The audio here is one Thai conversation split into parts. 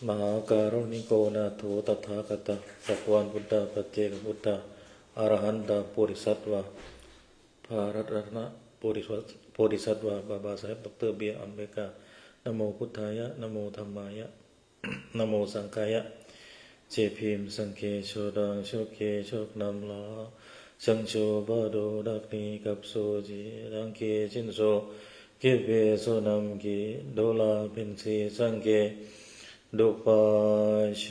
มหาการุณิโกนาโถตถาคตสัพวันพุทธาปัจเจกพุทธาอรหันตาปุริสัตวะภารัตรัตนะปุริสัตวะบาบาสาเหบดรเบียร์อเมริกานะโมพุทธายะนะโมธัมมายะนะโมสังฆายะเจพิมสังเคโชดังโชเคโชคนำลาสังโชบาโดดักนีกับโซจีดังเคจินโซเกเบโซนำเกโดลาเป็นสีสังเกดุปาโช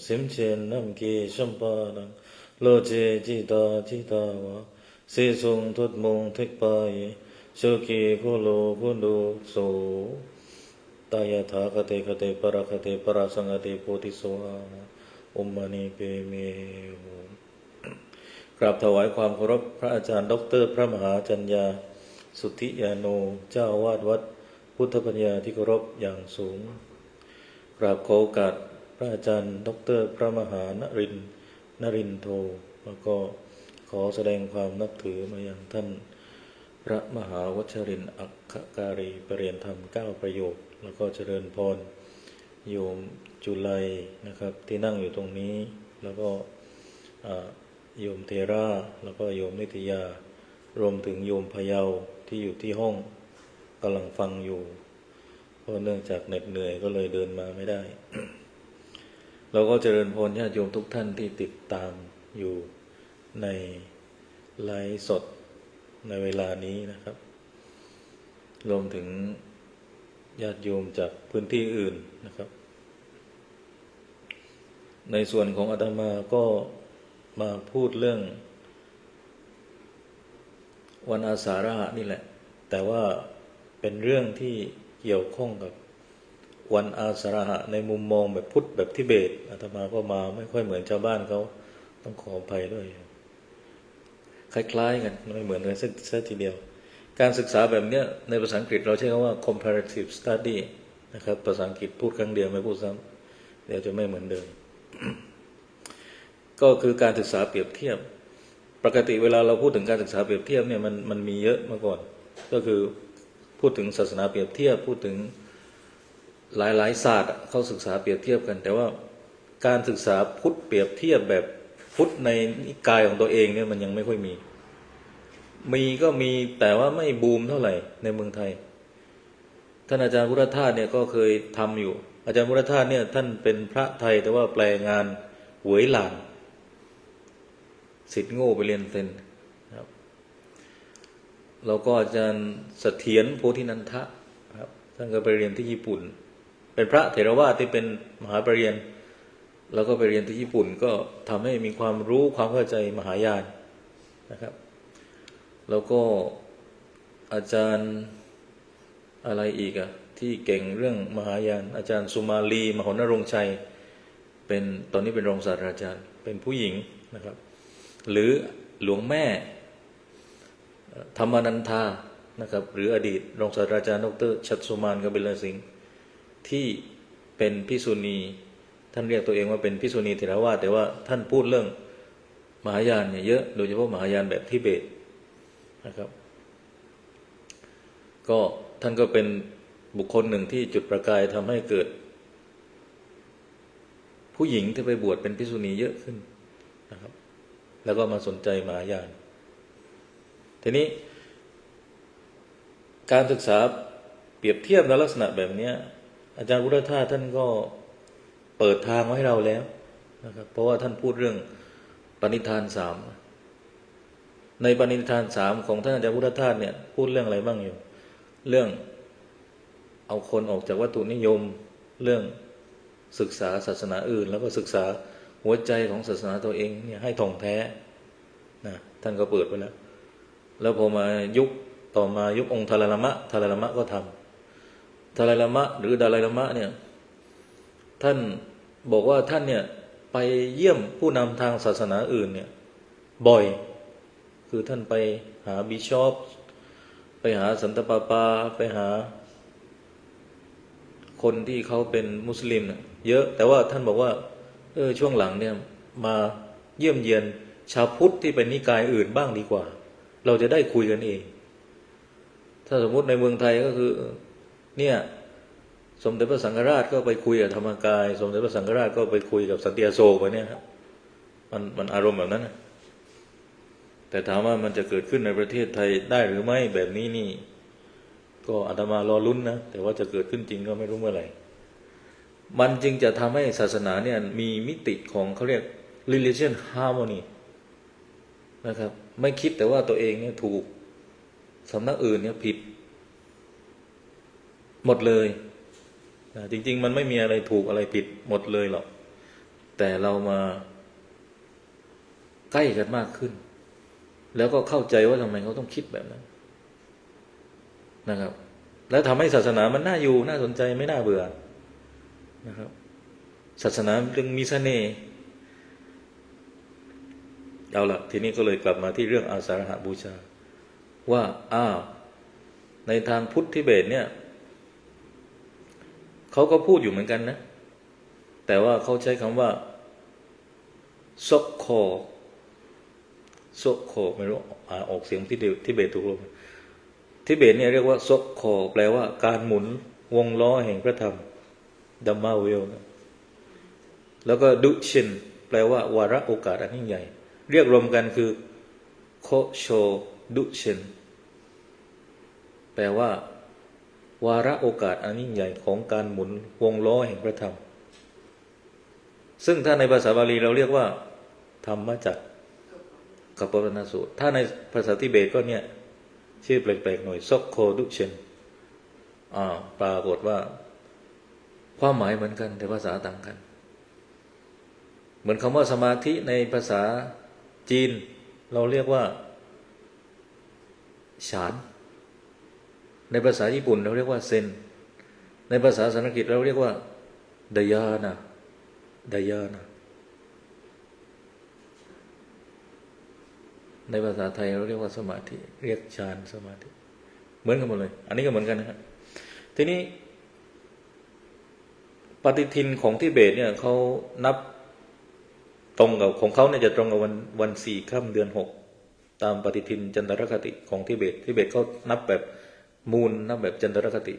สิมเชนนำเกชัมปานังโลเจจิตาจิตาวะเสสงทุตมงเทกปายโชกีโพโลพุนดุโสตายะถาคเตคเตปราคเตปราสังคเตโพธิโสอาอุมมณีเปเมโหกราบถวายความเคารพพระอาจารย์ดรพระมหาจัญญาสุทธิยาโนเจ้าอาวาสวัดพุทธปัญญาที่เคารพอย่างสูงกราบขอโอกาสพระอาจารย์ดรพระมหานรินโทแล้วก็ขอแสดงความนับถือมาอย่างท่านพระมหาวัชรินทร์อัคคการีประเรียนธรรม9ประโยคแล้วก็เจริญพรโยมจุลัยนะครับที่นั่งอยู่ตรงนี้แล้วก็โยมเทราแล้วก็โยมนิตยารวมถึงโยมพะเยาที่อยู่ที่ห้องกำลังฟังอยู่เพราะเนื่องจากเหน็ดเหนื่อยก็เลยเดินมาไม่ได้ เราก็เจริญพรญาติโยมทุกท่านที่ติดตามอยู่ในไลฟ์สดในเวลานี้นะครับรวมถึงญาติโยมจากพื้นที่อื่นนะครับในส่วนของอาตมาก็มาพูดเรื่องวันอาสาฬหะนี่แหละแต่ว่าเป็นเรื่องที่เกี่ยวข้องกับวันอาสาฬหะในมุมมองแบบพุทธแบบทิเบตอาตมาก็มาไม่ค่อยเหมือนชาวบ้านเขาต้องขออภัยด้วยคล้ายๆกันไม่เหมือนกันสักทีเดียวการศึกษาแบบนี้ในภาษาอังกฤษเราใช้คำว่า comparative study นะครับภาษาอังกฤษพูดครั้งเดียวไม่พูดซ้ำเดี๋ยวจะไม่เหมือนเดิม ก็คือการศึกษาเปรียบเทียบปกติเวลาเราพูดถึงการศึกษาเปรียบเทียบเนี่ยมันมีเยอะมาก่อนก็คือพูดถึงศาสนาเปรียบเทียบพูดถึงหลายศาสตร์เขาศึกษาเปรียบเทียบกันแต่ว่าการศึกษาพุทธเปรียบเทียบแบบพุทธในนิกายของตัวเองเนี่ยมันยังไม่ค่อยมีก็มีแต่ว่าไม่บูมเท่าไหร่ในเมืองไทยท่านอาจารย์พุทธทาสเนี่ยก็เคยทำอยู่อาจารย์พุทธทาสเนี่ยท่านเป็นพระไทยแต่ว่าแปลงานหวยหลานศิษย์โง่ไปเรียนเซนครับแล้วก็อาจารย์เสถียรโพธินันทะครับท่านก็ไปเรียนที่ญี่ปุ่นเป็นพระเถรวาทที่เป็นมหาปรริญญาแล้วก็ไปเรียนที่ญี่ปุ่นก็ทำให้มีความรู้ความเข้าใจมหายานนะครับแล้วก็อาจารย์อะไรอีกอะที่เก่งเรื่องมหายานอาจารย์สุมาลีมโหนรงค์ชัยเป็นตอนนี้เป็นรองศาสตราจารย์เป็นผู้หญิงนะครับหรือหลวงแม่ธรรมานันทานะครับหรืออดีตรองศาสตราจารย์ดร.ชัตสุมานกบิลสิงห์ที่เป็นภิกษุณีท่านเรียกตัวเองว่าเป็นภิกษุณีเถรวาทแต่ว่าท่านพูดเรื่องมหายานเนี่ยเยอะโดยเฉพาะมหายานแบบทิเบตนะครับก็ท่านก็เป็นบุคคลหนึ่งที่จุดประกายทำให้เกิดผู้หญิงที่ไปบวชเป็นภิกษุณีเยอะขึ้นนะครับแล้วก็มาสนใจมหายานทีนี้การศึกษาเปรียบเทียบในลักษณะแบบนี้อาจารย์พุทธทาสท่านก็เปิดทางไว้ให้เราแล้วนะครับเพราะว่าท่านพูดเรื่องปณิธาน3ในปณิธาน3ของท่านอาจารย์พุทธทาสเนี่ยพูดเรื่องอะไรบ้างอยู่เรื่องเอาคนออกจากวัตถุนิยมเรื่องศึกษาศาสนาอื่นแล้วก็ศึกษาหัวใจของศาสนาตัวเองเนี่ยให้ท่องแท้นะท่านก็เปิดไปแล้วพอมายุคต่อมายุคองค์ทาลามะก็ทำทาลามะหรือดาไลลามะเนี่ยท่านบอกว่าท่านเนี่ยไปเยี่ยมผู้นำทางศาสนาอื่นเนี่ยบ่อยคือท่านไปหาบิชอปไปหาสันตะปาปาไปหาคนที่เขาเป็นมุสลิมเยอะแต่ว่าท่านบอกว่าช่วงหลังเนี่ยมาเยี่ยมเยียนชาวพุทธที่เป็นนิกายอื่นบ้างดีกว่าเราจะได้คุยกันเองถ้าสมมุติในเมืองไทยก็คือเนี่ย สมเด็จพระสังฆราชก็ไปคุยกับธรรมกายสมเด็จพระสังฆราชก็ไปคุยกับสันติอโศกไปเนี่ยครับมันอารมณ์แบบนั้นนะแต่ถามว่ามันจะเกิดขึ้นในประเทศไทยได้หรือไม่แบบนี้นี่ก็อาตมารอลุ้นนะแต่ว่าจะเกิดขึ้นจริงก็ไม่รู้เมื่อไหร่มันจึงจะทำให้ศาสนาเนี่ยมีมิติของเขาเรียก religion harmony นะครับไม่คิดแต่ว่าตัวเองเนี่ยถูกสำนักอื่นเนี่ยผิดหมดเลยจริงๆมันไม่มีอะไรถูกอะไรผิดหมดเลยหรอกแต่เรามาใกล้กันมากขึ้นแล้วก็เข้าใจว่าทำไมเขาต้องคิดแบบนั้นนะครับแล้วทำให้ศาสนามันน่าอยู่น่าสนใจไม่น่าเบื่อนะครับศาสนาจึงมีเสน่ห์เอาละทีนี้ก็เลยกลับมาที่เรื่องอาสาฬหบูชาว่าในทางพุทธทิเบตเนี่ยเขาก็พูดอยู่เหมือนกันนะแต่ว่าเขาใช้คำว่าซกโคไม่รู้ออกเสียงที่ทิเบตถูกลงทิเบตเนี่ยเรียกว่าซกโคแปลว่าการหมุนวงล้อแห่งพระธรรมดัมมาเวลแล้วก็ดุชินแปลว่าวาระโอกาสอันยิ่งใหญ่เรียกรวมกันคือโคโชดุชินแปลว่าวาระโอกาสอันยิ่งใหญ่ของการหมุนวงล้อแห่งพระธรรมซึ่งถ้าในภาษาบาลีเราเรียกว่าธรรมจักรกัปปวัฏนสูตรถ้าในภาษาทิเบตก็เนี่ยชื่อแปลกๆหน่อยซกโคดุชินปรากฏว่าความหมายเหมือนกันแต่ภาษาต่างกันเหมือนคำว่าสมาธิในภาษาจีนเราเรียกว่าฌานในภาษาญี่ปุ่นเราเรียกว่าเซนในภาษาสันสกฤตเราเรียกว่าไดญาณในภาษาไทยเราเรียกว่าสมาธิเรียกฌานสมาธิเหมือนกันหมดเลยอันนี้ก็เหมือนกันนะครับทีนี้ปฏิทินของทิเบตเนี่ยเขานับตรงกับของเขาเนี่ยจะตรงกับวัน4 ค่ำเดือน 6ตามปฏิทินจันทรคติของทิเบตเขานับแบบมูลนับแบบจันทรคติ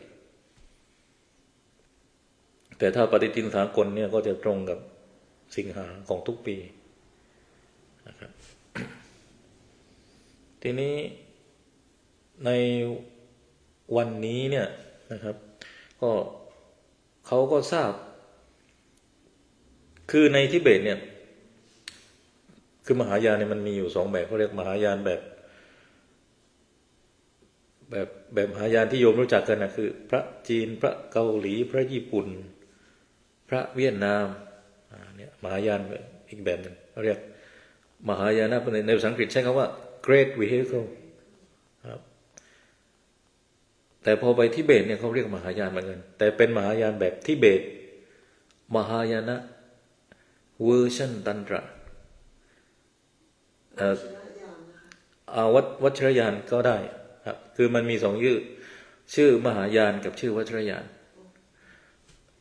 แต่ถ้าปฏิทินสากลเนี่ยก็จะตรงกับสิงหาของทุกปีนะครับทีนี้ในวันนี้เนี่ยนะครับก็เขาก็ทราบคือในทิเบตเนี่ยคือมหายานเนี่ยมันมีอยู่2แบบเขาเรียกมหายานแบบมหายานที่โยมรู้จักกันนะคือพระจีนพระเกาหลีพระญี่ปุ่นพระเวียดนามเนี่ยมหายานอีกแบบหนึ่งเขาเรียกมหายานในภาษาอังกฤษใช้คำว่า Great Vehicle ครับแต่พอไปทิเบตเนี่ยเขาเรียกมหายานเหมือนกันแต่เป็นมหายานแบบทิเบตมหายนะเวอร์ชันตันตระวัชรยานก็ได้ครับคือมันมี2ชื่อมหายานกับชื่อวัชรยาน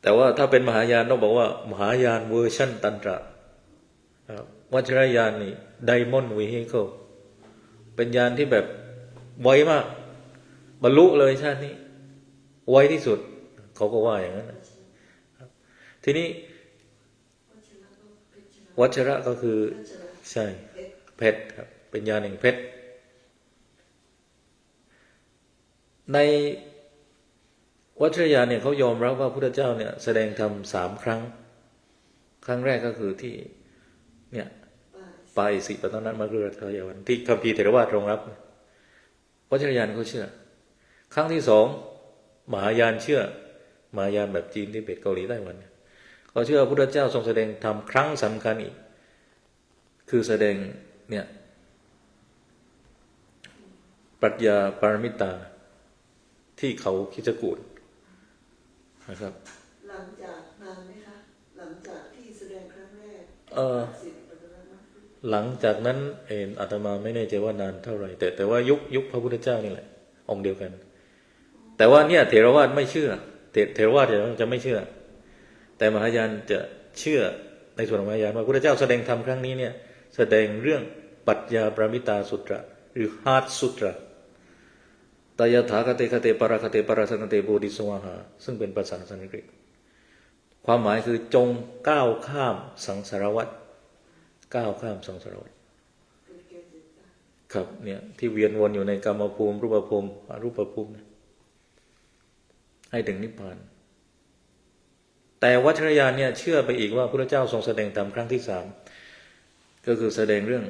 แต่ว่าถ้าเป็นมหายานต้องบอกว่ามหายานเวอร์ชันตันตระวัชรยานนี่ไดมอนด์วีฮิเคิลเป็นยานที่แบบไวมากบรรลุเลยชาตินี้ไวที่สุดเขาก็ว่าอย่างนั้นนะทีนี้วัชระก็คือใช่เพชรครับเป็นยานแห่งเพชรในวัชรยานเนี่ยเขายอมรับว่าพระพุทธเจ้าเนี่ยแสดงธรรม3 ครั้งครั้งแรกก็คือที่เนี่ยปายสิปตนัตมะกรุรัตยวันที่คัมภีร์เถรวาทรองรับวัชรยานเขาเชื่อครั้งที่2มหายานเชื่อมหายานแบบจีนที่เบตเกาหลีไต้หวันเขาเชื่อพระพุทธเจ้าทรงแสดงธรรมครั้งสำคัญอีกคือแสดงเนี่ยปรัชญาปรมิตาที่เขาคิจกูฏนะครับหลังจากนานไหมคะหลังจากที่แสดงครั้งแรกหลังจากนั้นอาตมาไม่แน่ใจว่านานเท่าไหร่แต่ว่ายุคพระพุทธเจ้านี่แหละองค์เดียวกันแต่ว่าเนี่ยเถรวาทไม่เชื่อเถรวาทจะไม่เชื่อแต่มหายานจะเชื่อในส่วนของมหายานว่าพระพุทธเจ้าแสดงธรรมครั้งนี้เนี่ยแสดงเรื่องปรัชญาปรมิตาสุตระหรือฮาร์ดสุตระ ตยถาคเตคเตปราคเตปราสังคเตโบธิสวาหาซึ่งเป็นภาษาสันสกฤตความหมายคือจงก้าวข้ามสังสารวัฏก้าวข้ามสังสารวัฏครับเนี่ยที่เวียนวนอยู่ในกามภูมิรูปภูมิอรูปภูมิให้ถึงนิพพานแต่วัชรยานเนี่ยเชื่อไปอีกว่าพระเจ้าทรงแสดงธรรมครั้งที่3ก็คือแสดงเรื่อง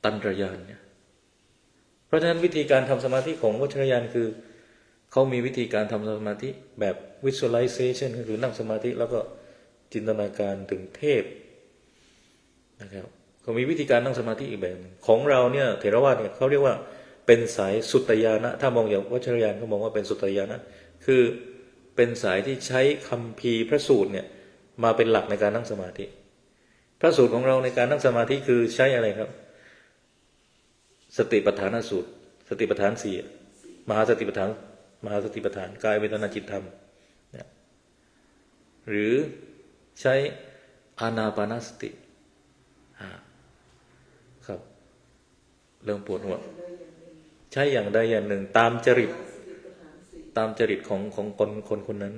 ตัณตรญาณเนี่ยเพราะฉะนั้นวิธีการทำสมาธิของวัชรยานคือเขามีวิธีการทำสมาธิแบบ visualization ก็คือนั่งสมาธิแล้วก็จินตนาการถึงเทพนะครับเขามีวิธีการนั่งสมาธิอีกแบบของเราเนี่ยเถรวาทเนี่ยเขาเรียกว่าเป็นสายสุตตญาณะถ้ามองอย่างวัชรยานเขามองว่าเป็นสุตตญาณะคือเป็นสายที่ใช้คัมภีร์พระสูตรเนี่ยมาเป็นหลักในการนั่งสมาธิพระสูตรของเราในการนั่งสมาธิคือใช้อะไรครับสติปัฏฐานสูตรสติปัฏฐาน4มหาสติปัฏฐานกายเวทนาจิตธรรมเนี่ยหรือใช้อานาปานสติครับเรื่องปวดหัวใช้อย่างใดอย่างหนึ่งตามจริตของคนนั้น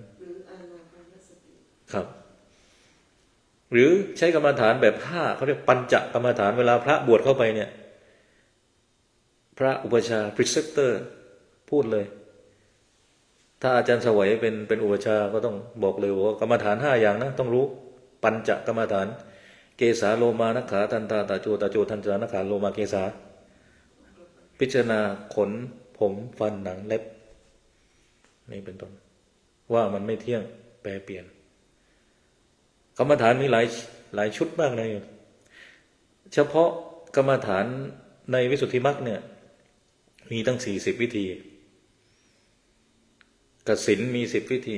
ครับหรือใช้กรรมฐานแบบ5เขาเรียกปัญจกรรมฐานเวลาพระบวชเข้าไปเนี่ยพระอุปชา preceptor พูดเลยถ้าอาจารย์สวัยเป็นอุปชาก็ต้องบอกเลยว่ากรรมฐาน5อย่างนะต้องรู้ปัญจกรรมฐานเกสาโลมานักขาทันตาตาโจทันจานักขาโลมาเกสาพิจารณาขนผมฟันหนังเล็บนี่เป็นต้นว่ามันไม่เที่ยงแปรเปลี่ยนกรรมฐานมีหลายชุดมากเลยเฉพาะกรรมฐานในวิสุทธิมรรคเนี่ยมีตั้ง40วิธีกสิณมี10วิธี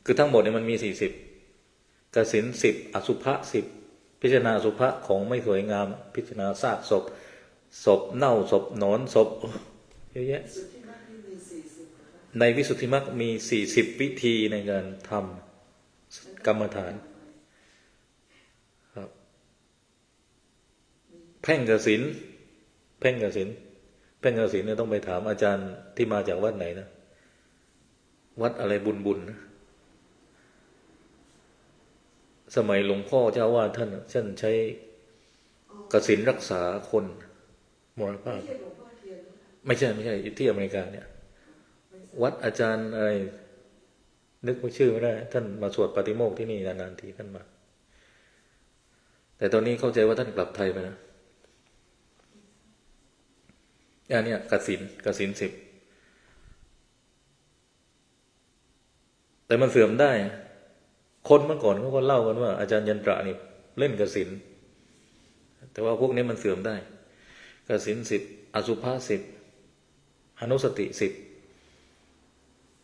คือทั้งหมดเนี่ยมันมี40กสิณ10อสุภะ10พิจารณาอสุภะของไม่สวยงามพิจารณาซากศพเน่าศพหนอนศพเยอะแยะในวิสุทธิมรรคมี40วิธีในการทำกรรมฐานครับเพ่งกสิณเนี่ยต้องไปถามอาจารย์ที่มาจากวัดไหนนะวัดอะไรบุญนะสมัยหลวงพ่อเจ้าว่าท่านใช้กสิณรักษาคนมรณภาพไม่ใช่ที่อเมริกาเนี่ยวัดอาจารย์อะไรนึกชื่อไม่ได้ท่านมาสวดปาฏิโมกข์ที่นี่นานๆทีท่านมาแต่ตอนนี้เข้าใจว่าท่านกลับไทยไปนะเนี่ยกสิณ10แต่มันเสื่อมได้คนเมื่อก่อนเขาก็เล่ากันว่าอาจารย์ยันตระนี่เล่นกสิณแต่ว่าพวกนี้มันเสื่อมได้กสิณ10อสุภะ10อนุสติ10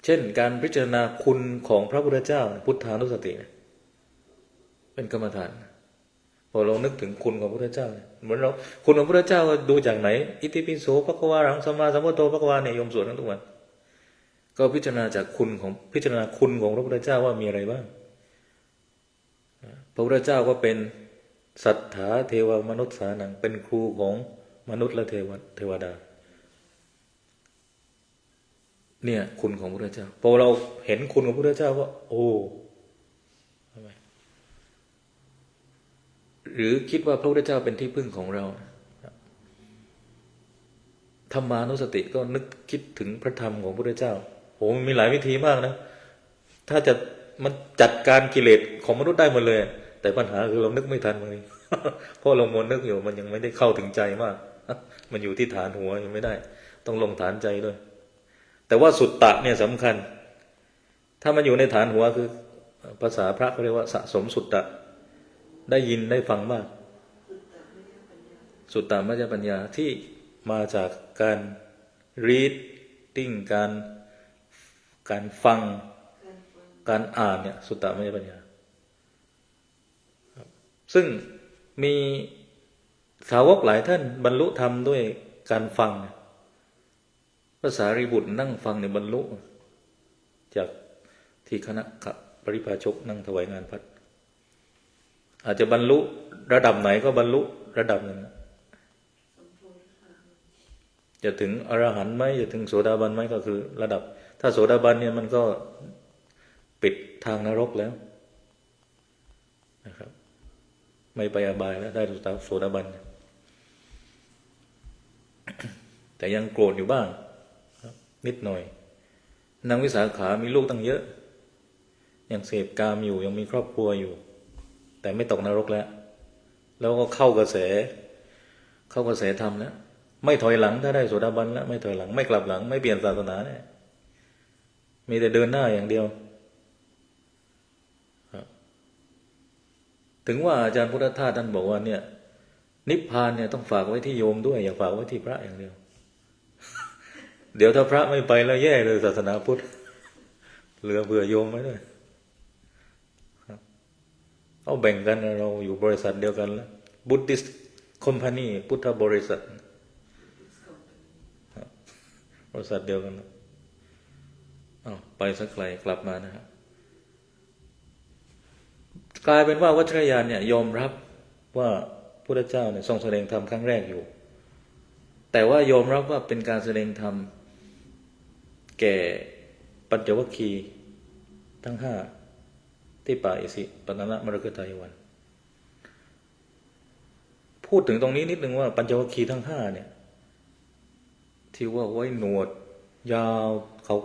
เช่นการพิจารณาคุณของพระพุทธเจ้าพุทธานุสติเป็นกรรมฐานพอเรานึกถึงคุณของพระพุทธเจ้าเหมือนเราคุณของพระพุทธเจ้าดูจากไหนอิติปิโสภควารังสัมมาสัมพุทโธภควาเนี่ยโยมสวดทั้งทุกวันก็พิจารณาจากคุณของพระพุทธเจ้าว่ามีอะไรบ้างพระพุทธเจ้าก็เป็นสัทธาเทวมนุษย์สานังเป็นครูของมนุษย์และเทวดาเนี่ยคุณของพระพุทธเจ้าพอเราเห็นคุณของพระพุทธเจ้าก็โอ้ทำไมหรือคิดว่าพระพุทธเจ้าเป็นที่พึ่งของเราธรรมานุสติก็นึกคิดถึงพระธรรมของพระพุทธเจ้าโอ้มันมีหลายวิธีมากนะถ้าจะมันจัดการกิเลสของมนุษย์ได้หมดเลยแต่ปัญหาคือเรานึกไม่ทันมันเพราะเรามัวนึกอยู่มันยังไม่ได้เข้าถึงใจมากมันอยู่ที่ฐานหัวยังไม่ได้ต้องลงฐานใจด้วยแต่ว่าสุตตะเนี่ยสำคัญถ้ามันอยู่ในฐานหัวคือภาษาพระเขาเรียกว่าสะสมสุตตะได้ยินได้ฟังมากสุตตะมัจจปัญญาที่มาจากการ reading การฟังการอ่านเนี่ยสุตตะมัจจปัญญาซึ่งมีสาวกหลายท่านบรรลุธรรมด้วยการฟังพระสารีบุตรนั่งฟังในบรรลุจากที่คณะปริพาชกนั่งถวายงานพัดอาจจะบรรลุระดับไหนก็บรรลุระดับหนึ่ง จะถึงอรหันต์ไหมจะถึงโสดาบันไหมก็คือระดับ ถ้าโสดาบันเนี่ยมันก็ปิดทางนรกแล้วนะครับไม่ไปอบายแล้วได้โสดาบัน แต่ยังโกรธอยู่บ้างนิดหน่อยนางวิสาขามีลูกตั้งเยอะยังเสพกามอยู่ยังมีครอบครัวอยู่ แต่ไม่ตกนรกแล้วก็เข้ากระแสธรรมแล้วไม่ถอยหลังถ้าได้โสดาบันแล้วไม่ถอยหลังไม่กลับหลังไม่เปลี่ยนศาสนาเนี่ยมีแต่เดินหน้าอย่างเดียวถึงว่าอาจารย์พุทธทาสท่านบอกว่าเนี่ยนิพพานเนี่ยต้องฝากไว้ที่โยมด้วยอย่าฝากไว้ที่พระอย่างเดียว เดี๋ยวถ้าพระไม่ไปแล้วแย่เลยศาสนาพุทธเหลือเบื่อโยมไว้ด้วยเอาแบ่งกันเราอยู่บริษัทเดียวกันแล้ว Buddhist Company พุทธบริษัทบริษัทเดียวกันแล้วไปสักไกลกลับมานะครับกลายเป็นว่าวัชรยานเนี่ยยอมรับว่าพระเจ้าเนี่ยทรงแสดงธรรมครั้งแรกอยู่แต่ว่ายอมรับว่าเป็นการแสดงธรรมแก่ปัญจวัคคีย์ทั้งห้าที่ป่าอิสิปตนมฤคทายวันพูดถึงตรงนี้นิดนึงว่าปัญจวัคคีย์ทั้งห้าเนี่ยที่ว่าไว้หนวดยาว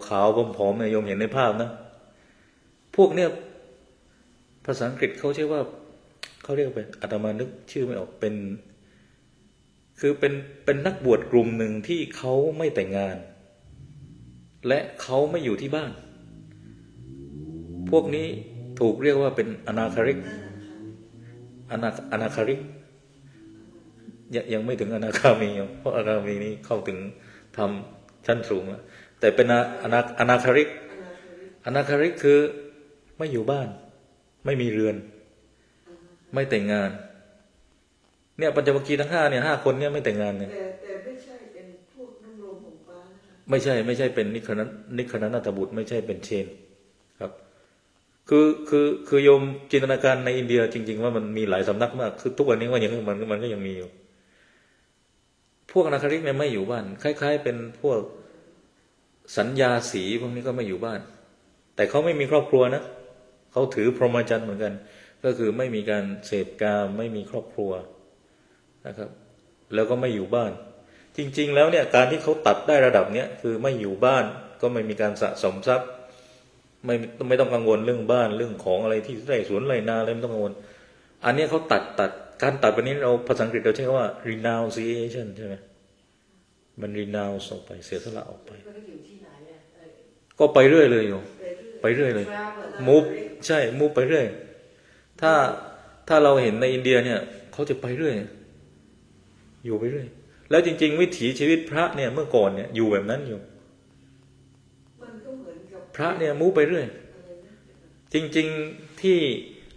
ขาวๆผอมๆเนี่ยโยมเห็นในภาพนะพวกเนี่ยภาษาอังกฤษเขาใช้ว่าเขาเรียกเป็นอาตมานึกชื่อไม่ออกเป็นนักบวชกลุ่มหนึ่งที่เขาไม่แต่งงานและเขาไม่อยู่ที่บ้านพวกนี้ถูกเรียกว่าเป็นอนาคาริกยังไม่ถึงอนาคามีเพราะอนาคามีนี้เข้าถึงทำชั้นสูงแล้วแต่เป็นอนาคาริกคือไม่อยู่บ้านไม่มีเรือนไม่แต่งงานเนี่ยปัญจวัคคีย์ทั้งห้าเนี่ย5 คนเนี่ยไม่แต่งงานเนี่ยแต่ไม่ใช่เป็นพวกน้ำลมของฟ้านะคะไม่ใช่เป็นนิคณัตถบุตรไม่ใช่เป็นเชนครับคือโยมจินตนาการในอินเดียจริงๆว่ามันมีหลายสำนักมากคือทุกวันนี้ว่าอย่างมันก็ยังมีอยู่พวกอนาคาริกเนี่ยไม่อยู่บ้านคล้ายๆเป็นพวกสัญญาสีพวกนี้ก็ไม่อยู่บ้านแต่เขาไม่มีครอบครัวนะเขาถือพรหมจรรย์เหมือนกันก็คือไม่มีการเสพกามไม่มีครอบครัวนะครับแล้วก็ไม่อยู่บ้านจริงๆแล้วเนี่ยการที่เขาตัดได้ระดับเนี้ยคือไม่อยู่บ้านก็ไม่มีการสะสมทรัพย์ไม่ต้องกังวลเรื่องบ้านเรื่องของอะไรที่ไร่สวนไร่นาอะไรไม่ต้องกังวลอันนี้เขาตัดการตัดแบบนี้เราภาษาอังกฤษเราใช้คำว่า renunciation ใช่ไหมมัน renounce ออกไปเสียสละออกไปก็ไปเรื่อยเลยอยู่ไปเรื่อยเลยมูฟใช่มูฟไปเรื่อยถ้าเราเห็นในอินเดียเนี่ยเขาจะไปเรื่อยอยู่ไปเรื่อยแล้วจริงๆวิถีชีวิตพระเนี่ยเมื่อก่อนเนี่ยอยู่แบบนั้นอยู่พระเนี่ยมูฟไปเรื่อยจริงๆที่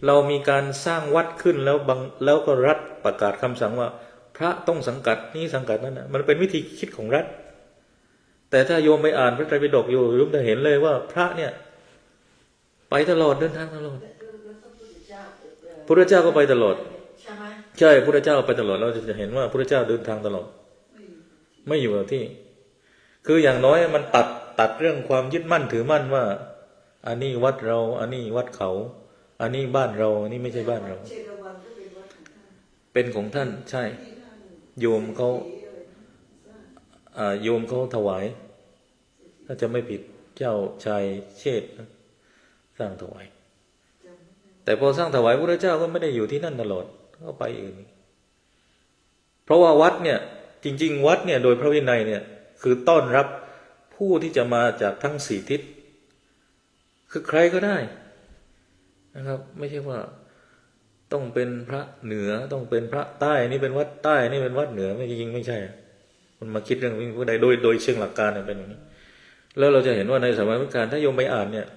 เรามีการสร้างวัดขึ้นแล้วก็รัฐประกาศคำสั่งว่าพระต้องสังกัดนี้สังกัดนั้นนะมันเป็นวิธีคิดของรัฐแต่ถ้าโยมไปอ่านพระไตรปิฎกโยมจะเห็นเลยว่าพระเนี่ยไปตลอดเดินทางตลอดพุทธเจ้าก็ไปตลอดใช่พุทธเจ้าไปตลอดเราจะเห็นว่าพุทธเจ้าเดินทางตลอดไม่อยู่กับที่คืออย่างน้อยมันตัดเรื่องความยึดมั่นถือมั่นว่าอันนี้วัดเราอันนี้วัดเขาอันนี้บ้านเราอันนี้ไม่ใช่บ้านเราเป็นของท่านใช่โยมเขาถวายถ้าจะไม่ผิดเจ้าชายเชษฐ์สร้างถวายแต่พอสร้างถวายพระเจ้าก็ไม่ได้อยู่ที่นั่นตลอดก็ไปอื่นเพราะว่าวัดเนี่ยจริงๆวัดเนี่ยโดยพระวินัยเนี่ยคือต้อนรับผู้ที่จะมาจากทั้ง4 ทิศคือใครก็ได้นะครับไม่ใช่ว่าต้องเป็นพระเหนือต้องเป็นพระใต้นี่เป็นวัดใต้นี่เป็นวัดเหนือไม่จริงๆไม่ใช่มันมาคิดเรื่องนี้ผู้ใดโดยเชิงหลักการเป็นอย่างนี้แล้วเราจะเห็นว่าในสมัยพุทธกาลถ้าโยมไปอ่านเนี่ย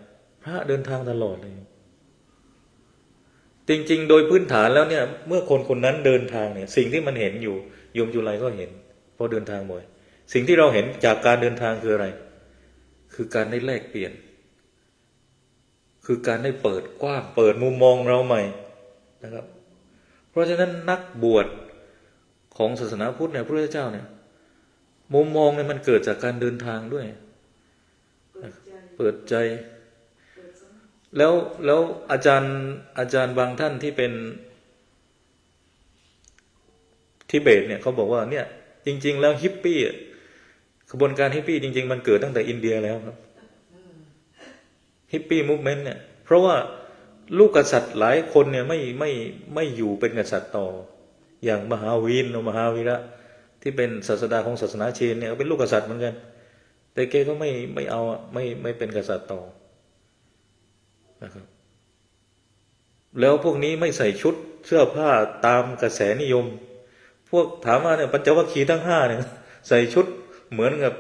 พระเดินทางตลอดเลยจริงๆโดยพื้นฐานแล้วเนี่ยเมื่อคนนั้นเดินทางเนี่ยสิ่งที่มันเห็นอยู่โยมจุลัยก็เห็นเพราะเดินทางบ่อยสิ่งที่เราเห็นจากการเดินทางคืออะไรคือการได้แลกเปลี่ยนคือการได้เปิดกว้างเปิดมุมมองเราใหม่นะครับเพราะฉะนั้นนักบวชของศาสนาพุทธเนี่ยพระพุทธเจ้าเนี่ย มุมมองเนี่ยมันเกิดจากการเดินทางด้วย เปิดใจ เปิดใจ เปิดสมอง แล้วอาจารย์บางท่านที่เป็นทิเบตเนี่ยเขาบอกว่าเนี่ยจริงๆแล้วฮิปปี้ขบวนการฮิปปี้จริงๆมันเกิดตั้งแต่อินเดียแล้วครับฮิปปี้มูฟเมนต์เนี่ยเพราะว่าลูกกษัตริย์หลายคนเนี่ยไม่อยู่เป็นกษัตริย์ต่ออย่างมหาวีระที่เป็นศาสดาของศาสนาเชนเนี่ยเป็นลูกกษัตริย์เหมือนกันแต่แกก็ไม่เอาไม่เป็นกษัตริย์ต่อนะครับแล้วพวกนี้ไม่ใส่ชุดเสื้อผ้าตามกระแสนิยมพวกถามว่าเนี่ยปัญจวัคคีย์ทั้งห้าเนี่ยใส่ชุดเหมือนกับ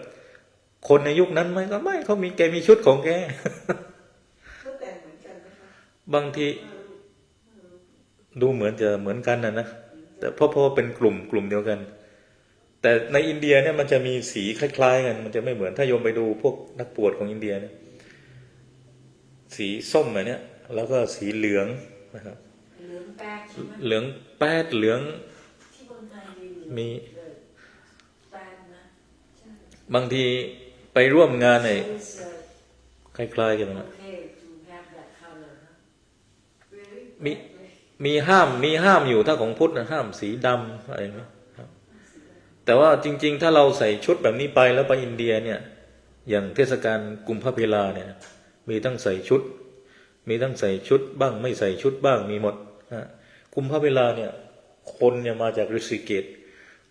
คนในยุคนั้นไหมก็ไม่เขามีแกมีชุดของแก ก็แต่งเหมือนกันนะคะ บางทีดูเหมือนจะเหมือนกันนะแต่เพราะเป็นกลุ่มเดียวกันแต่ในอินเดียเนี่ยมันจะมีสีคล้ายๆกันมันจะไม่เหมือนถ้าโยมไปดูพวกนักบวชของอินเดียเนี่ยสีส้มแบบเนี้ยแล้วก็สีเหลืองนะครับ เหลืองแป๊ดใช่ไหม เหลืองแป๊ดเหลือง ที่คนไทยมีเหลือง มี แป๊ดนะใช่ บางทีไปร่วมงานเนี่ย So it's คล้ายๆกันนะ okay to have that color นะ very มีห้ามอยู่ถ้าของพุทธนะห้ามสีดำอะไรไหมครับแต่ว่าจริงๆถ้าเราใส่ชุดแบบนี้ไปแล้วไปอินเดียเนี่ยอย่างเทศกาลกุมภเวลาเนี่ยมีทั้งใส่ชุดบ้างไม่ใส่ชุดบ้างมีหมดนะกุมภเวลาเนี่ยคนเนี่ยมาจากฤๅษีเกต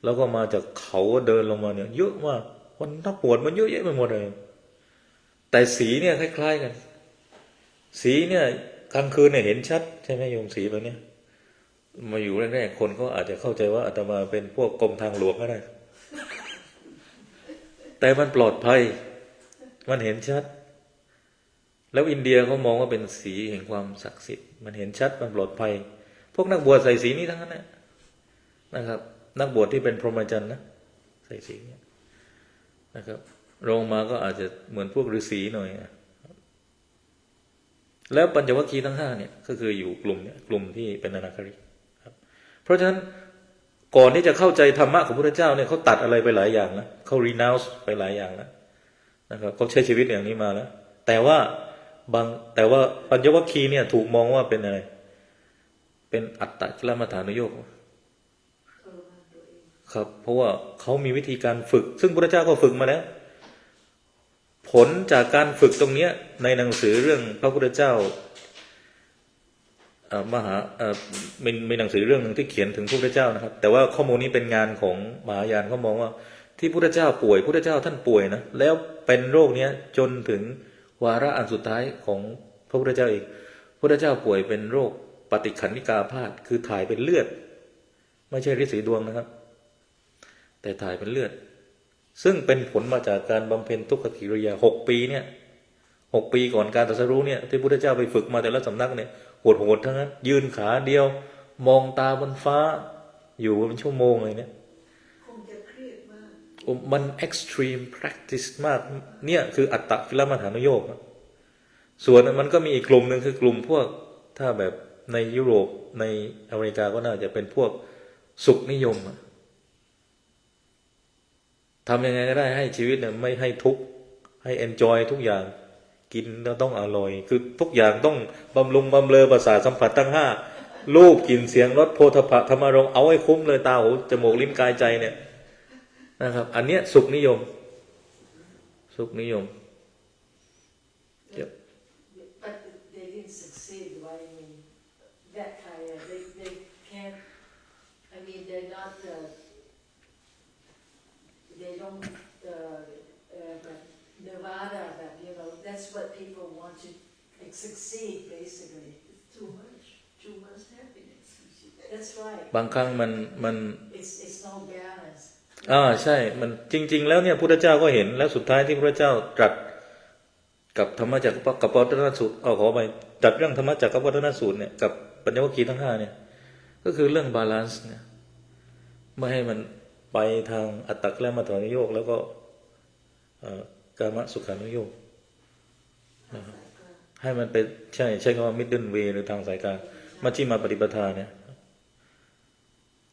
แล้วก็มาจากเขาเดินลงมาเนี่ยเยอะมากคนนักบวชมันเยอะแยะไปหมดเลยแต่สีเนี่ยคล้ายๆกันสีเนี่ยกลางคืนเนี่ยเห็นชัดใช่ไหมโยมสีแบบเนี้ยมาอยู่แรกๆคนก็อาจจะเข้าใจว่าอาตมาเป็นพวกกรมทางหลวงก็ได้ แต่มันปลอดภัยมันเห็นชัดแล้วอินเดียเขามองว่าเป็นสีแห่งความศักดิ์สิทธิ์มันเห็นชัดมันปลอดภัยพวกนักบวชใส่สีนี้ทั้งนั้นนะครับนักบวชที่เป็นพรหมจรรย์นะใส่สีนี้นะครับลงมาก็อาจจะเหมือนพวกฤาษีหน่อยแล้วปัญจวัคคีย์ทั้งห้าเนี่ยก็คืออยู่กลุ่มเนี่ยกลุ่มที่เป็นอนาคาริกครับเพราะฉะนั้นก่อนที่จะเข้าใจธรรมะของพระพุทธเจ้าเนี่ยเขาตัดอะไรไปหลายอย่างนะเขา renounce ไปหลายอย่างแล้วนะครับเขาใช้ชีวิตอย่างนี้มาแล้วแต่ว่าปัญจวัคคีย์เนี่ยถูกมองว่าเป็นอะไรเป็นอัตตกิลมัฏฐานุโยคครับเพราะว่าเขามีวิธีการฝึกซึ่งพระพุทธเจ้าก็ฝึกมาแล้วผลจากการฝึกตรงนี้ในหนังสือเรื่องพระพุทธเจ้ามหามีหนังสือเรื่องหนึ่งที่เขียนถึงพระพุทธเจ้านะครับแต่ว่าข้อมูลนี้เป็นงานของมหายานเขามองว่าที่พระพุทธเจ้าป่วยพระพุทธเจ้าท่านป่วยนะแล้วเป็นโรคนี้จนถึงวาระอันสุดท้ายของพระพุทธเจ้าเองพระพุทธเจ้าป่วยเป็นโรคปฏิขันธิกาพาธคือถ่ายเป็นเลือดไม่ใช่ฤทธิ์สีดวงนะครับแต่ถ่ายเป็นเลือดซึ่งเป็นผลมาจากการบำเพ็ญทุกขกิริยา6 ปีเนี่ย6 ปีก่อนการตรัสรู้เนี่ยที่พระพุทธเจ้าไปฝึกมาแต่ละสำนักเนี่ยโหดทั้งนั้นยืนขาเดียวมองตาบนฟ้าอยู่เป็นชั่วโมงเลยเนี่ย คงจะเครียดมาก มัน extreme practice มากเนี่ยคืออัตตกิลมัฏฐานุโยคส่วนมันก็มีอีกกลุ่มหนึ่งคือกลุ่มพวกถ้าแบบในยุโรปในอเมริกาก็น่าจะเป็นพวกสุขนิยมทำยังไงก็ได้ให้ชีวิตเนี่ยไม่ให้ทุกข์ให้ enjoy ทุกอย่างกินแล้วต้องอร่อยคือทุกอย่างต้องบำรุงบำเรอประสาทสัมผัสทั้ง5รูปกลิ่นเสียงรสโผฏฐัพพะธรรมารมณ์เอาให้คุ้มเลยตาหูจมูกลิ้นกายใจเนี่ยนะครับอันเนี้ยสุขนิยมBut they didn't succeed why I mean that kind of they can't I mean they're not they don't but Nirvana but you know that's what people want to succeed basically too much happiness that's right บางครั้งมัน it's no balance ใช่มันจริงๆแล้วเนี่ยพุทธเจ้าก็เห็นแล้วสุดท้ายที่พระเจ้าตรัสกับธรรมจักรกับปวัตตนสูตรขอไปตรัสเรื่องธรรมจักรกับปวัตตนสูตรเนี่ยกับปัญญวัคคีย์ทั้ง5เนี่ยก็คือเรื่องบาลานซ์เนี่ยไม่ให้มันไปทางอัตตกิลมัฏฐานุโยคแล้วก็กามสุขานุโยคนะครับให้มันเป็นใช้คำว่า middle way หรือทางสายกลางมัชฌิมาปฏิปทาเนี่ย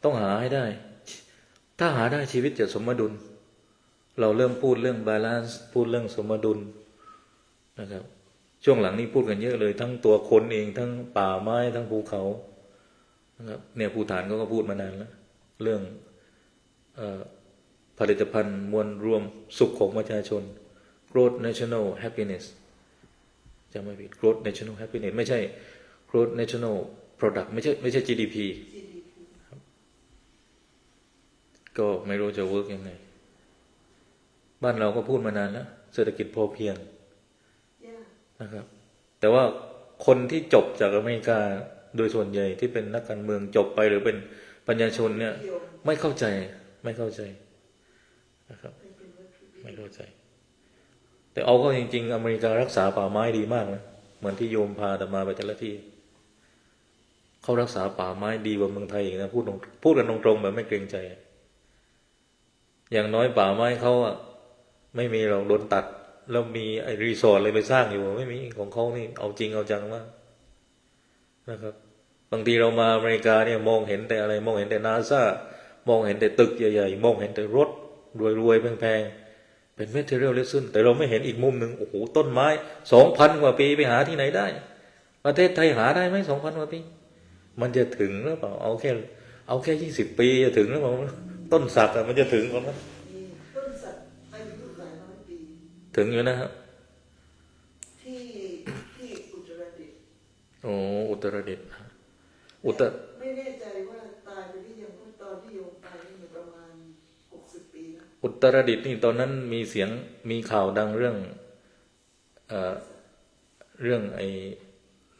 ต้องหาให้ได้ถ้าหาได้ชีวิตจะสมดุล เราเริ่มพูดเรื่องบาลานซ์พูดเรื่องสมดุลนะครับช่วงหลังนี้พูดกันเยอะเลยทั้งตัวคนเองทั้งป่าไม้ทั้งภูเขานะครับเนี่ยภูฐานก็พูดมานานแล้วเรื่องผลิตภัณฑ์มวลรวมสุขของประชาชน growth national happiness จำไม่ผิด growth national happiness ไม่ใช่ growth national product ไม่ใช่ GDP ครับก็ไม่รู้จะ work ยังไงบ้านเราก็พูดมานานแล้วเศรษฐกิจพอเพียงนะครับแต่ว่าคนที่จบจากอเมริกาโดยส่วนใหญ่ที่เป็นนักการเมืองจบไปหรือเป็นปัญญาชนเนี่ยไม่เข้าใจนะครับไม่เข้าใจแต่เอาเข้าจริงๆอเมริการักษาป่าไม้ดีมากนะเหมือนที่โยมพาอาตมาไปแต่ละที่เขารักษาป่าไม้ดีกว่าเมืองไทยอีกนะพูดกันตรงๆแบบไม่เกรงใจอย่างน้อยป่าไม้เขาอะไม่มีหรอกโดนตัดแล้วมีไอ้รีสอร์ทอะไรไปสร้างอยู่ไม่มีของเขานี่เอาจริงเอาจังมากนะครับบางทีเรามาอเมริกาเนี่ยมองเห็นแต่อะไรมองเห็นแต่นาซามองเห็นแต่ตึกใหญ่ๆมองเห็นแต่รถรวยๆแพงๆเป็น material lesson แต่เราไม่เห็นอีกมุมหนึ่งโอ้โหต้นไม้ 2,000 กว่าปีไปหาที่ไหนได้ประเทศไทยหาได้ไหม 2,000 กว่าปีมันจะถึงหรือเปล่าเอาแค่20 ปีจะถึงหรือเปล่าต้นสักมันจะถึงหรือเปล่าต้นสักอายุหลายร้อยปีถึงอยู่นะครับที่อุตรดิตถ์โอ้อุตรดิตถ์ไม่แน่ใจว่าตายไปหรือยังเพราะตอนที่โยมไปนี่ประมาณ60 ปีแล้วอุตรดิตถ์นี่ตอนนั้นมีข่าวดังเรื่องไอ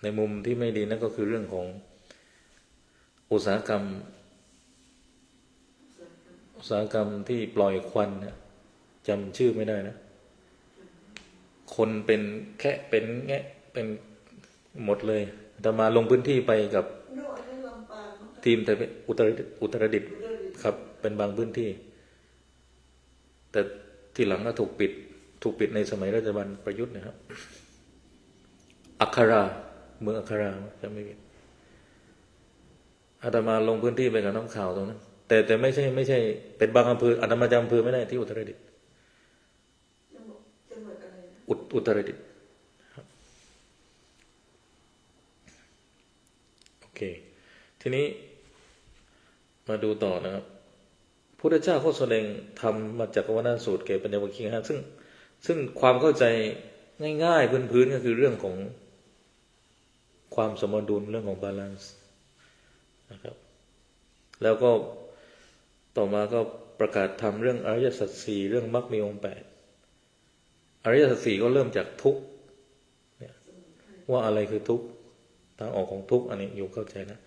ในมุมที่ไม่ดีนั่นก็คือเรื่องของอุตสาหกรรมที่ปล่อยควันเนี่ยจำชื่อไม่ได้นะคนเป็นแค่เป็นแงะเป็นหมดเลยแต่มาลงพื้นที่ไปกับทีมแต่อุตรดิตถ์ครับเป็นบางพื้นที่แต่ที่หลังก็ถูกปิดในสมัยรัฐบาลประยุทธ์นะครับอัคราเมืองอัคราจำไม่ผิดอาตมาลงพื้นที่ไปกับน้ำข่าวตรงนั้นแต่ไม่ใช่เป็นบางอำเภออาตมาจำอำเภอไม่ได้ที่อุตรดิตถ์อุตรดิตถ์โอเคทีนี้มาดูต่อนะครับพุทธเจ้าเขาแสดงธรรมมาจากวนาสูตรแก่ปัญญวัคคีย์ซึ่งความเข้าใจง่ายๆพื้นๆก็คือเรื่องของความสมดุลเรื่องของบาลานซ์นะครับแล้วก็ต่อมาก็ประกาศธรรมเรื่องอริยสัจสี่เรื่องมรรคมีองค์8อริยสัจสี่ก็เริ่มจากทุกข์เนี่ยว่าอะไรคือทุกข์ทางออกของทุกข์อันนี้อยู่เข้าใจนะ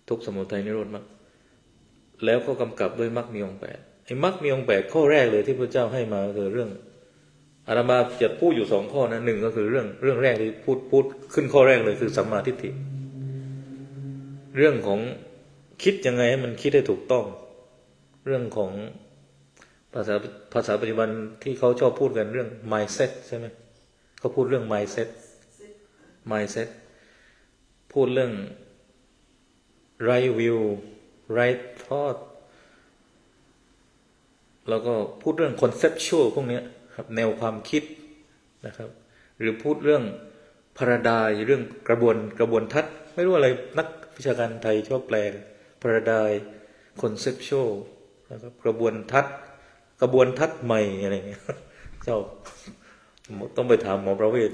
ทุกข์สมุทัยนิโรธมรรคแล้วก็กำกับด้วยมรรคมีองค์8ไอ้มรรคมีองค์8ข้อแรกเลยที่พระเจ้าให้มาคือเรื่องอาตมาจะพูดอยู่2ข้อนะหนึ่งก็คือเรื่องแรกที่พูดขึ้นข้อแรกเลยคือสัมมาทิฏฐิเรื่องของคิดยังไงให้มันคิดให้ถูกต้องเรื่องของภาษาปัจจุบันที่เขาชอบพูดกันเรื่อง mindset ใช่ไหมเขาพูดเรื่อง mindset พูดเรื่อง right view right thought แล้วก็พูดเรื่อง conceptual พวกนี้ครับแนวความคิดนะครับหรือพูดเรื่อง paradigm เรื่องกระบวนทัศน์ไม่รู้อะไรนักวิชาการไทยชอบแปล paradigm conceptual นะครับกระบวนทัศน์ใหม่อะไรเงี้ยเจ้าต้องไปถามหมอประเวศ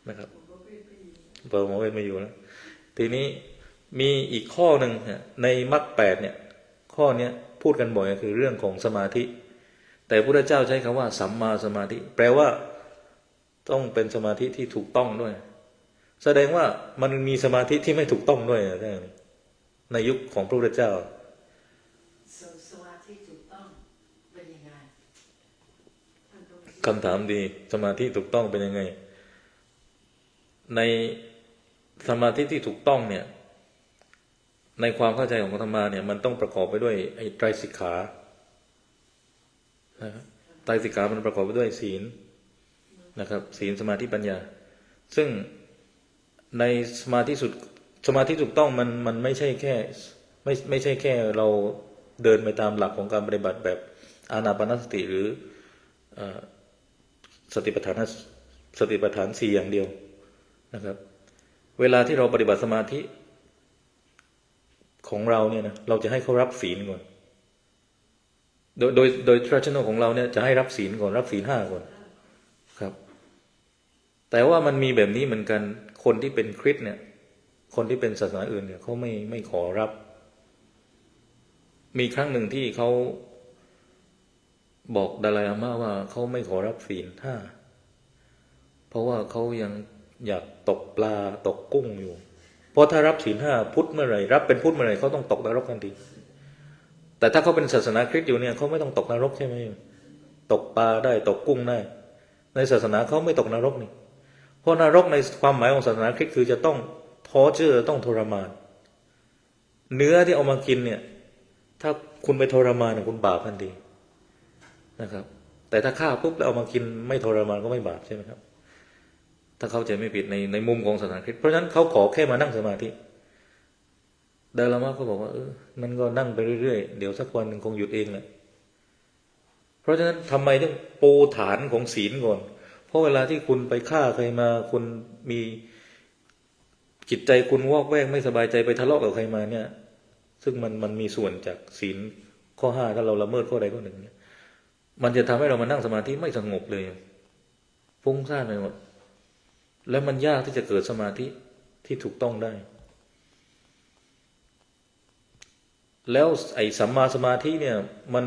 นะครับหมอประเวศไม่อยู่แล้วทีนี้มีอีกข้อหนึ่งในมรรค8เนี่ยข้อเนี้ยพูดกันบ่อยก็คือเรื่องของสมาธิแต่พระพุทธเจ้าใช้คำว่าสัมมาสมาธิแปลว่าต้องเป็นสมาธิที่ถูกต้องด้วยแสดงว่ามันมีสมาธิที่ไม่ถูกต้องด้วยในยุคของพระพุทธเจ้าสมาธิถูกต้องเป็นยังไงคำถามดีสมาธิถูกต้องเป็นยังไงในสมาธิที่ถูกต้องเนี่ยในความเข้าใจของธรรมะเนี่ยมันต้องประกอบไปด้วยไอ้ไตรสิกขานะครับไตรสิกขามันประกอบไปด้วยศีลนะครับศีลสมาธิปัญญาซึ่งในสมาธิถูกต้องมันไม่ใช่แค่เราเดินไปตามหลักของการปฏิบัติแบบ อานาปานสติหรือเอ่อสติปัฏฐานสี่อย่างเดียวนะครับเวลาที่เราปฏิบัติสมาธิของเราเนี่ยนะเราจะให้เขารับศีลก่อนโดย traditional ของเราเนี่ยจะให้รับศีลก่อนรับศีล 5ก่อนครับแต่ว่ามันมีแบบนี้เหมือนกันคนที่เป็นคริสต์เนี่ยคนที่เป็นศาสนาอื่นเนี่ยเขาไม่ขอรับมีครั้งหนึ่งที่เขาบอกดาไลลาม่าว่าเขาไม่ขอรับศีล 5เพราะว่าเขายังอยากตกปลาตกกุ้งอยู่เพราะถ้ารับศีล 5พุทธเมื่อไหร่รับเป็นพุทธเมื่อไหร่เขาต้องตกนรกทันทีแต่ถ้าเขาเป็นศาสนาคริสต์อยู่เนี่ยเขาไม่ต้องตกนรกใช่ไหมตกปลาได้ตกกุ้งได้ในศาสนาเขาไม่ตกนรกนี่เพราะนรกในความหมายของศาสนาคริสต์คือจะต้องท้อเจือต้องทรมานเนื้อที่เอามากินเนี่ยถ้าคุณไปทรมานเนี่ยคุณบาปทันทีนะครับแต่ถ้าฆ่าปุ๊บแล้วเอามากินไม่ทรมานก็ไม่บาปใช่ไหมครับถ้าเขาใจไม่ผิดในมุมของศาสนาคริสต์เพราะฉะนั้นเขาขอแค่มานั่งสมาธิดาลามาเขาบอกว่ามันก็นั่งไปเรื่อยๆเดี๋ยวสักวันหนึ่งคงหยุดเองแหละเพราะฉะนั้นทำไมต้องปูฐานของศีลก่อนเพราะเวลาที่คุณไปฆ่าใครมาคุณมีจิตใจคุณวอกแวกไม่สบายใจไปทะเลาะกับใครมาเนี่ยซึ่งมันมีส่วนจากศีลข้อ 5ถ้าเราละเมิดข้อใดข้อหนึ่งเนี่ยมันจะทำให้เรามานั่งสมาธิไม่สงบเลยฟุ้งซ่านไปหมดแล้วมันยากที่จะเกิดสมาธิที่ถูกต้องได้แล้วไอ้สัมมาสมาธิเนี่ยมัน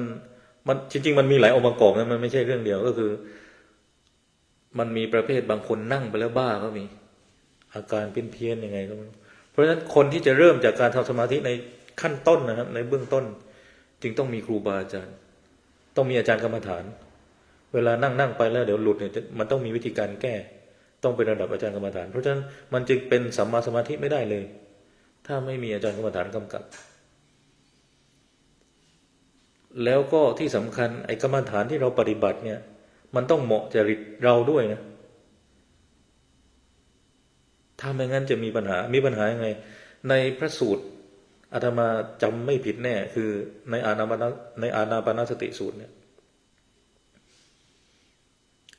จริงๆมันมีหลายองค์ประกอบนะมันไม่ใช่เรื่องเดียวก็คือมันมีประเภทบางคนนั่งไปแล้วบ้าก็มีอาการเพี้ยนๆยังไงก็ไม่รู้เพราะฉะนั้นคนที่จะเริ่มจากการทำสมาธิในขั้นต้นนะครับในเบื้องต้นจึงต้องมีครูบาอาจารย์ต้องมีอาจารย์กรรมฐานเวลานั่งไปแล้วเดี๋ยวหลุดเนี่ยมันต้องมีวิธีการแก้ต้องเป็นระดับอาจารย์กรรมฐานเพราะฉะนั้นมันจึงเป็นสัมมาสมาธิไม่ได้เลยถ้าไม่มีอาจารย์กรรมฐานกำกับแล้วก็ที่สำคัญไอ้กรรมฐานที่เราปฏิบัติเนี่ยมันต้องเหมาะจริตเราด้วยนะถ้าไม่งั้นจะมีปัญหายังไงในพระสูตรอาตมาจำไม่ผิดแน่คือในอานาปานสติสูตรเนี่ย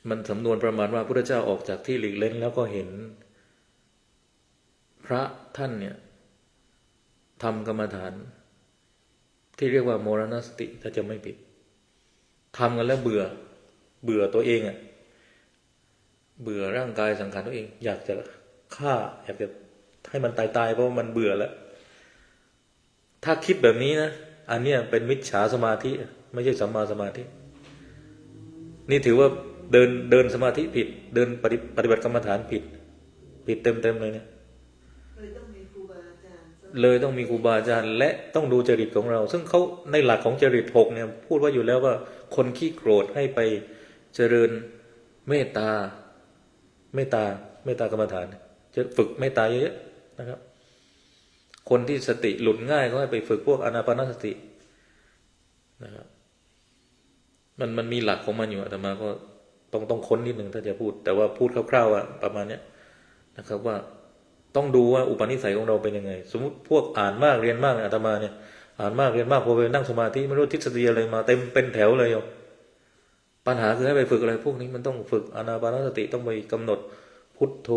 มันสำนวนประมาณว่าพระพุทธเจ้าออกจากที่หลีกเล้นแล้วก็เห็นพระท่านเนี่ยทำกรรมฐานที่เรียกว่าโมรณสติถ้าจะไม่ผิดทำกันแล้วเบื่อตัวเองอ่ะเบื่อร่างกายสังขารตัวเองอยากจะฆ่าอยากจะให้มันตายเพราะมันเบื่อแล้วถ้าคิดแบบนี้นะอันเนี้ยเป็นมิจฉาสมาธิไม่ใช่สัมมาสมาธินี่ถือว่าเดินสมาธิผิดเดินปฏิบัติกรรมฐานผิดเต็มเลยเนี่ยเลยต้องมีครูบาอาจารย์และต้องดูจริตของเราซึ่งเขาในหลักของจริต6เนี่ยพูดว่าอยู่แล้วว่าคนขี้โกรธให้ไปเจริญเมตตากรรมฐานจะฝึกเมตตาเยอะๆนะครับคนที่สติหลุดง่ายก็ให้ไปฝึกพวกอานาปานสตินะครับมันมีหลักของมันอยู่อาตมาก็ต้องค้นนิดหนึ่งถ้าจะพูดแต่ว่าพูดคร่าวๆประมาณนี้นะครับว่าต้องดูว่าอุปนิสัยของเราเป็นยังไงสมมุติพวกอ่านมากเรียนมากอาตมาเนี่ยอ่านมากเรียนมากพอไปนั่งสมาธิไม่รู้ทฤษฎีอะไรมาเต็มเป็นแถวเลยปัญหาคือให้ไปฝึกอะไรพวกนี้มันต้องฝึกอานาปานสติต้องไปกำหนดพุทโธ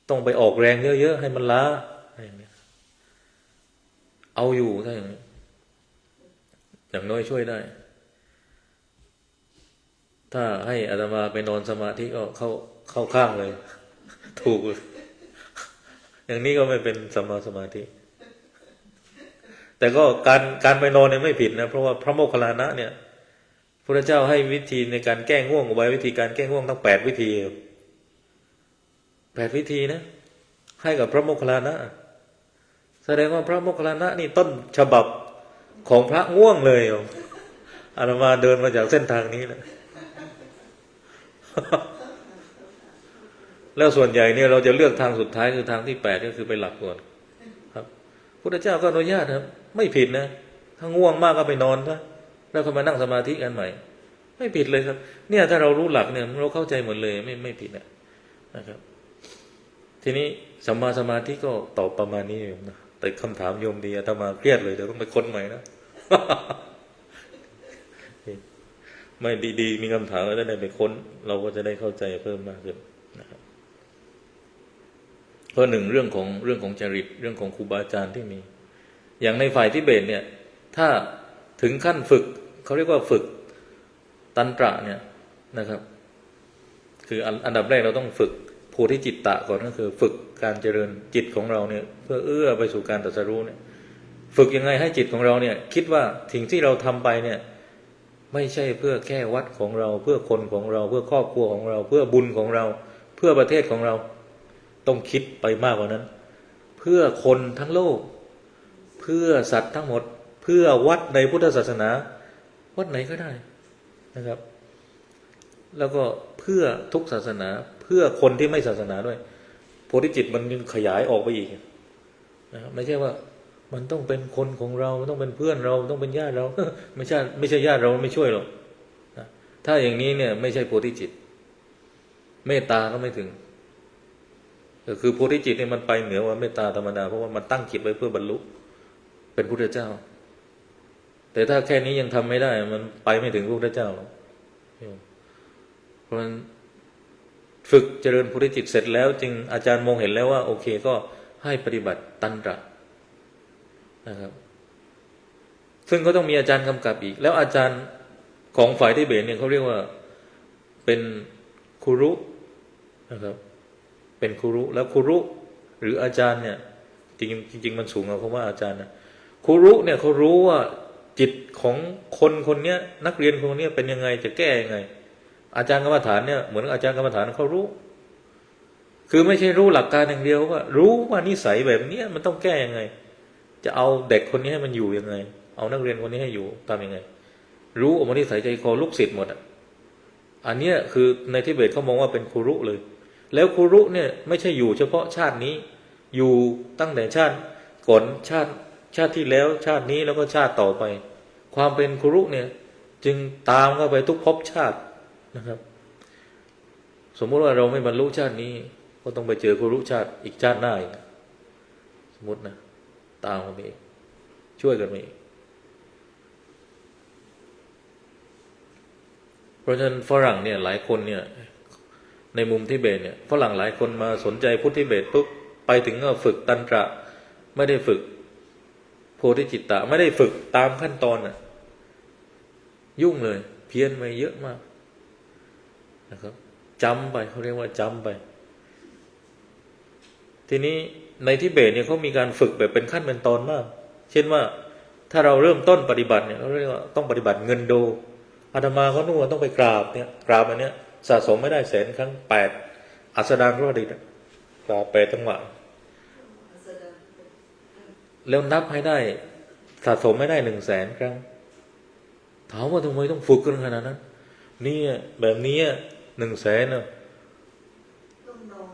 ต้องไปออกแรงเยอะๆให้มันล้าอะไรอย่างนี้เอาอยู่ถ้าอย่างนี้อย่างน้อยช่วยได้ถ้าให้อาตมาไปนอนสมาธิก็เข้าข้างเลยถูกอย่างนี้ก็ไม่เป็นสัมมาสมาธิแต่ก็การไปนอนเนี่ยไม่ผิดนะเพราะว่าพระโมคคัลลานะเนี่ยพระเจ้าให้วิธีในการแก้ง่วงเอาไว้วิธีการแก้ง่วงตั้ง8วิธี8วิธีนะให้กับพระโมคคัลลานะแสดงว่าพระโมคคัลลานะนี่ต้นฉบับของพระง่วงเลยอาตมาเดินมาจากเส้นทางนี้แหละแล้วส่วนใหญ่เนี่ยเราจะเลือกทางสุดท้ายคือทางที่8ก็คือไปหลับก่อนครับพุทธเจ้าก็อนุญาตครับไม่ผิดนะถ้าง่วงมากก็ไปนอนซะแล้วก็มานั่งสมาธิกันใหม่ไม่ผิดเลยครับเนี่ยถ้าเรารู้หลักเนี่ยเราเข้าใจหมดเลยไม่ผิดนะครับทีนี้สัมมาสมาธิก็ตอบประมาณนี้โยมนะแต่คำถามโยมดีอาตมาเครียดเลยเดี๋ยวต้องไปค้นใหม่นะ ไม่ดีๆมีคำถามก็จะได้ไปค้นเราก็จะได้เข้าใจเพิ่มมากขึ้นนะครับเพราะหนึ่งเรื่องของจริตเรื่องของครูบาอาจารย์ที่มี อย่างในฝ่ายทิเบตเนี่ยถ้าถึงขั้นฝึกเขาเรียกว่าฝึกตันตระเนี่ยนะครับคืออันดับแรกเราต้องฝึกโพธิจิตตะก่อนก็คือฝึกการเจริญจิตของเราเนี่ยเพื่อเอื้อไปสู่การตรัสรู้เนี่ยฝึกยังไงให้จิตของเราเนี่ยคิดว่าสิ่งที่เราทำไปเนี่ยไม่ใช่เพื่อแค่วัดของเราเพื่อคนของเราเพื่อครอบครัวของเราเพื่อบุญของเราเพื่อประเทศของเราต้องคิดไปมากกว่านั้นเพื่อคนทั้งโลกเพื่อสัตว์ทั้งหมดเพื่อวัดในพุทธศาสนาวัดไหนก็ได้นะครับแล้วก็เพื่อทุกศาสนาเพื่อคนที่ไม่ศาสนาด้วยโพธิจิตมันขยายออกไปอีกนะครับไม่ใช่ว่ามันต้องเป็นคนของเรามันต้องเป็นเพื่อนเราต้องเป็นญาติเรา ไม่ใช่ญาติเราไม่ช่วยหรอกนะถ้าอย่างนี้เนี่ยไม่ใช่โพธิจิตเมตตาก็ไม่ถึงก็คือโพธิจิตเนี่ยมันไปเหนือกว่าเมตตาธรรมดาเพราะว่ามันตั้งจิตไว้เพื่อบรรลุเป็นพุทธเจ้าแต่ถ้าแค่นี้ยังทำไม่ได้มันไปไม่ถึงพระพุทธเจ้าหรอกเพราะฉะนั้นฝึกเจริญโพธิจิตเสร็จแล้วจึงอาจารย์มองเห็นแล้วว่าโอเคก็ให้ปฏิบัติตันตระนะครับซึ่งก็ต้องมีอาจารย์กำกับอีกแล้วอาจารย์ของฝ่ายทิเบตเนี่ยเขาเรียกว่าเป็นครูรุนะครับเป็นครูรุแล้วครูรุหรืออาจารย์เนี่ยจริงมันสูงกว่าคำว่าอาจารย์นะครูรุเนี่ยเขารู้ว่าจิตของคนคนนี้นักเรียนคนนี้เป็นยังไงจะแก้ยังไงอาจารย์กรรมฐานเนี่ยเหมือนอาจารย์กรรมฐานเขารู้คือไม่ใช่รู้หลักการอย่างเดียวว่ารู้ว่านิสัยแบบนี้มันต้องแก้ยังไงจะเอาเด็กคนนี้ให้มันอยู่ยังไงเอานักเรียนคนนี้ให้อยู่ทำยังไงรู้ออกมานิสัยใจคอลูกศิษย์หมดอันนี้คือในทิเบตเขามองว่าเป็นครูรุเลยแล้วครูรุเนี่ยไม่ใช่อยู่เฉพาะชาตินี้อยู่ตั้งแต่ชาติก่อนชาติที่แล้วชาตินี้แล้วก็ชาติต่อไปความเป็นครูรุเนี่ยจึงตามเข้าไปทุกภพชาตินะครับสมมติว่าเราไม่บรรลุชาตินี้ก็ต้องไปเจอครูรุชาติอีกชาติหน้าอีกสมมตินะตามกันไปอีกช่วยกันไปอีกเพราะฉะนั้นฝรั่งเนี่ยหลายคนเนี่ยในมุมทิเบตเนี่ยฝรั่งหลายคนมาสนใจพุทธทิเบตปุ๊บไปถึงก็ฝึกตันตระไม่ได้ฝึกโพธิจิตตะไม่ได้ฝึกตามขั้นตอนน่ะยุ่งเลยเพี้ยนไปเยอะมากนะครับจำไปเขาเรียกว่าจำไปทีนี้ในทิเบตเนี่ยเขามีการฝึกแบบเป็นขั้นเป็นตอนมากเช่นว่าถ้าเราเริ่มต้นปฏิบัติเนี่ยเขาเรียกว่าต้องปฏิบัติเงินโดอาตมาเขานู่นต้องไปกราบเนี่ยกราบอันเนี้ยสะสมไม่ได้100,000 ครั้ง8อัสดางรอดิตกราบ8จังหวะแล้วนับให้ได้สะสมไม่ได้100,000 ครั้งถามว่าทำไมต้องฝึกกันขนาดนั้นนี่แบบนี้100,000เนาะ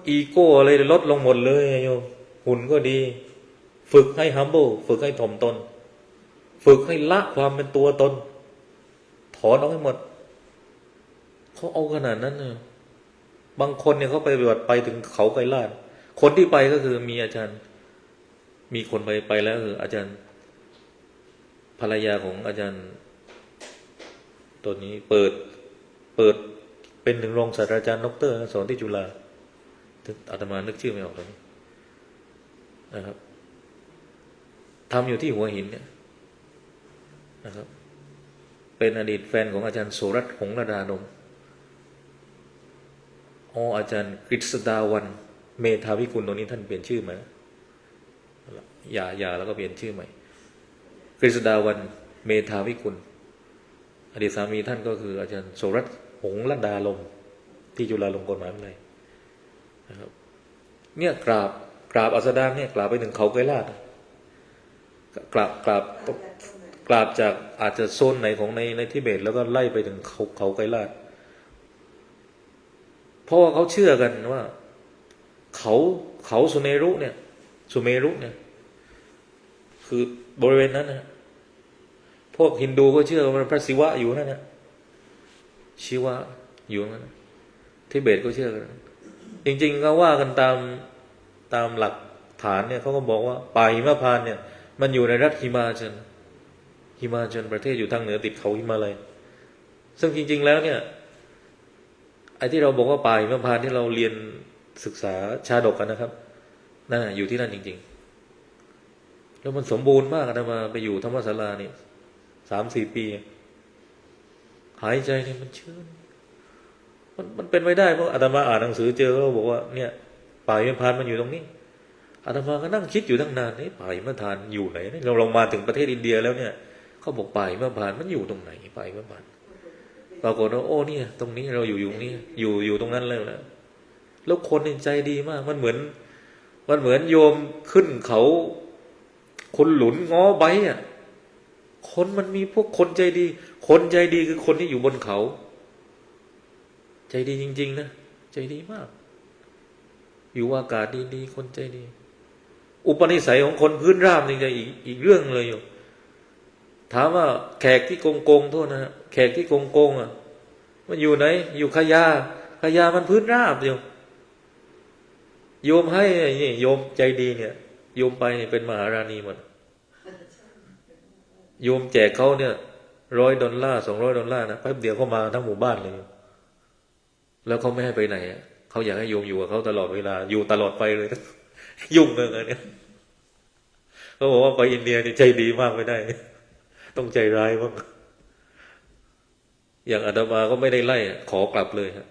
อีโก้อะไรลดลงหมดเลยโยมหุ่นก็ดีฝึกให้ humble ฝึกให้ถ่อมตนฝึกให้ละความเป็นตัวตนถอนออกให้หมดเขาเอาขนาดนั้นเนี่ยบางคนเนี่ยเขาไปปฏิบัติไปถึงเขาไกรลาดคนที่ไปก็คือมีอาจารย์มีคนไปแล้วคืออาจารย์ภรรยาของอาจารย์ตัวนี้เปิดเป็นถึงรองศาสตราจารย์ดร.สอนที่จุฬาอาตมานึกชื่อไม่ออกเลยนะครับทำอยู่ที่หัวหินเนี่ยนะครับเป็นอดีตแฟนของอาจารย์โสรัตน์หงส์ระดาดมอาจารย์กฤษดาวันเมธาวิกุลตรงนี้ท่านเปลี่ยนชื่อไหมอย่าแล้วก็เปลี่ยนชื่อใหม่กฤษดาวันเมธาวิกุลอดีตสามีท่านก็คืออาจารย์โสรัตน์หงส์ระดาลมที่จุฬาลงกรณ์มหาวิทยาลัยนะครับเนี่ยกราบอัสดางเนี่ยกราบไปถึงเขาไกรลาดกราบจากอาจจะโซนไหนของในทิเบตแล้วก็ไล่ไปถึงเขาไกรลาดเพราะว่าเขาเชื่อกันว่าเขาสุเมรุเนี่ยคือบริเวณนั้นนะพวกฮินดูก็เชื่อว่าพระศิวะอยู่นั่นนะชิวะอยู่นั่นทิเบตก็เชื่อกันจริงๆก็ว่ากันตามหลักฐานเนี่ยเขาก็บอกว่าป่าหิมพานต์เนี่ยมันอยู่ในรัฐหิมาชลประเทศอยู่ทางเหนือติดเขาหิมาลัย ซึ่งจริงๆแล้วเนี่ยไอ้ที่เราบอกว่าป่าหิมพานต์ที่เราเรียนศึกษาชาดกกันนะครับนั่นน่ะอยู่ที่นั่นจริงๆแล้วมันสมบูรณ์มากอาตมาไปอยู่ธรรมศาลานี่3-4 ปีหายใจเนี่ยมันชื้นมันเป็นไม่ได้เพราะอาตมาอ่านหนังสือเจอเขาบอกว่าเนี่ยป่าหิมพานต์มันอยู่ตรงนี้อาตมาก็นั่งคิดอยู่ตั้งนานนี่ป่าหิมพานต์อยู่ไหนเราลงมาถึงประเทศอินเดียแล้วเนี่ยเขาบอกป่าหิมพานต์มันอยู่ตรงไหนป่าหิมพานต์ปรากฏว่าโอ้เนี่ยตรงนี้เราอยู่นี่อยู่ตรงนั้นแล้วคนนี่ใจดีมากมันเหมือนโยมขึ้นเขาคนหลุนง้อใบอ่ะคนมันมีพวกคนใจดีคนใจดีคือคนที่อยู่บนเขาใจดีจริงๆนะใจดีมากอยู่อากาศดีๆคนใจดีอุปนิสัยของคนพื้นราบนี่จะอีกเรื่องเลยอยู่ถามว่าแขกที่โกงโทษนะแขกที่โกงอ่ะมันอยู่ไหนอยู่ขยามันพื้นราบอยู่โยมให้นี่โยมใจดีเนี่ยโยมไปเนี่ยเป็นมหาราณีหมดโยมแจกเขาเนี่ย$100 $200นะแป๊บเดียวเขามาทั้งหมู่บ้านเลยแล้วเขาไม่ให้ไปไหนเขาอยากให้โยมอยู่กับเขาตลอดเวลาอยู่ตลอดไปเลยยุ่งเลยเนี่ยเขาบอกว่าไปอินเดียนี่ใจดีมากไม่ได้ต้องใจร้ายมากอย่างอาตมาก็ไม่ได้ไล่ขอกลับเลยฮะ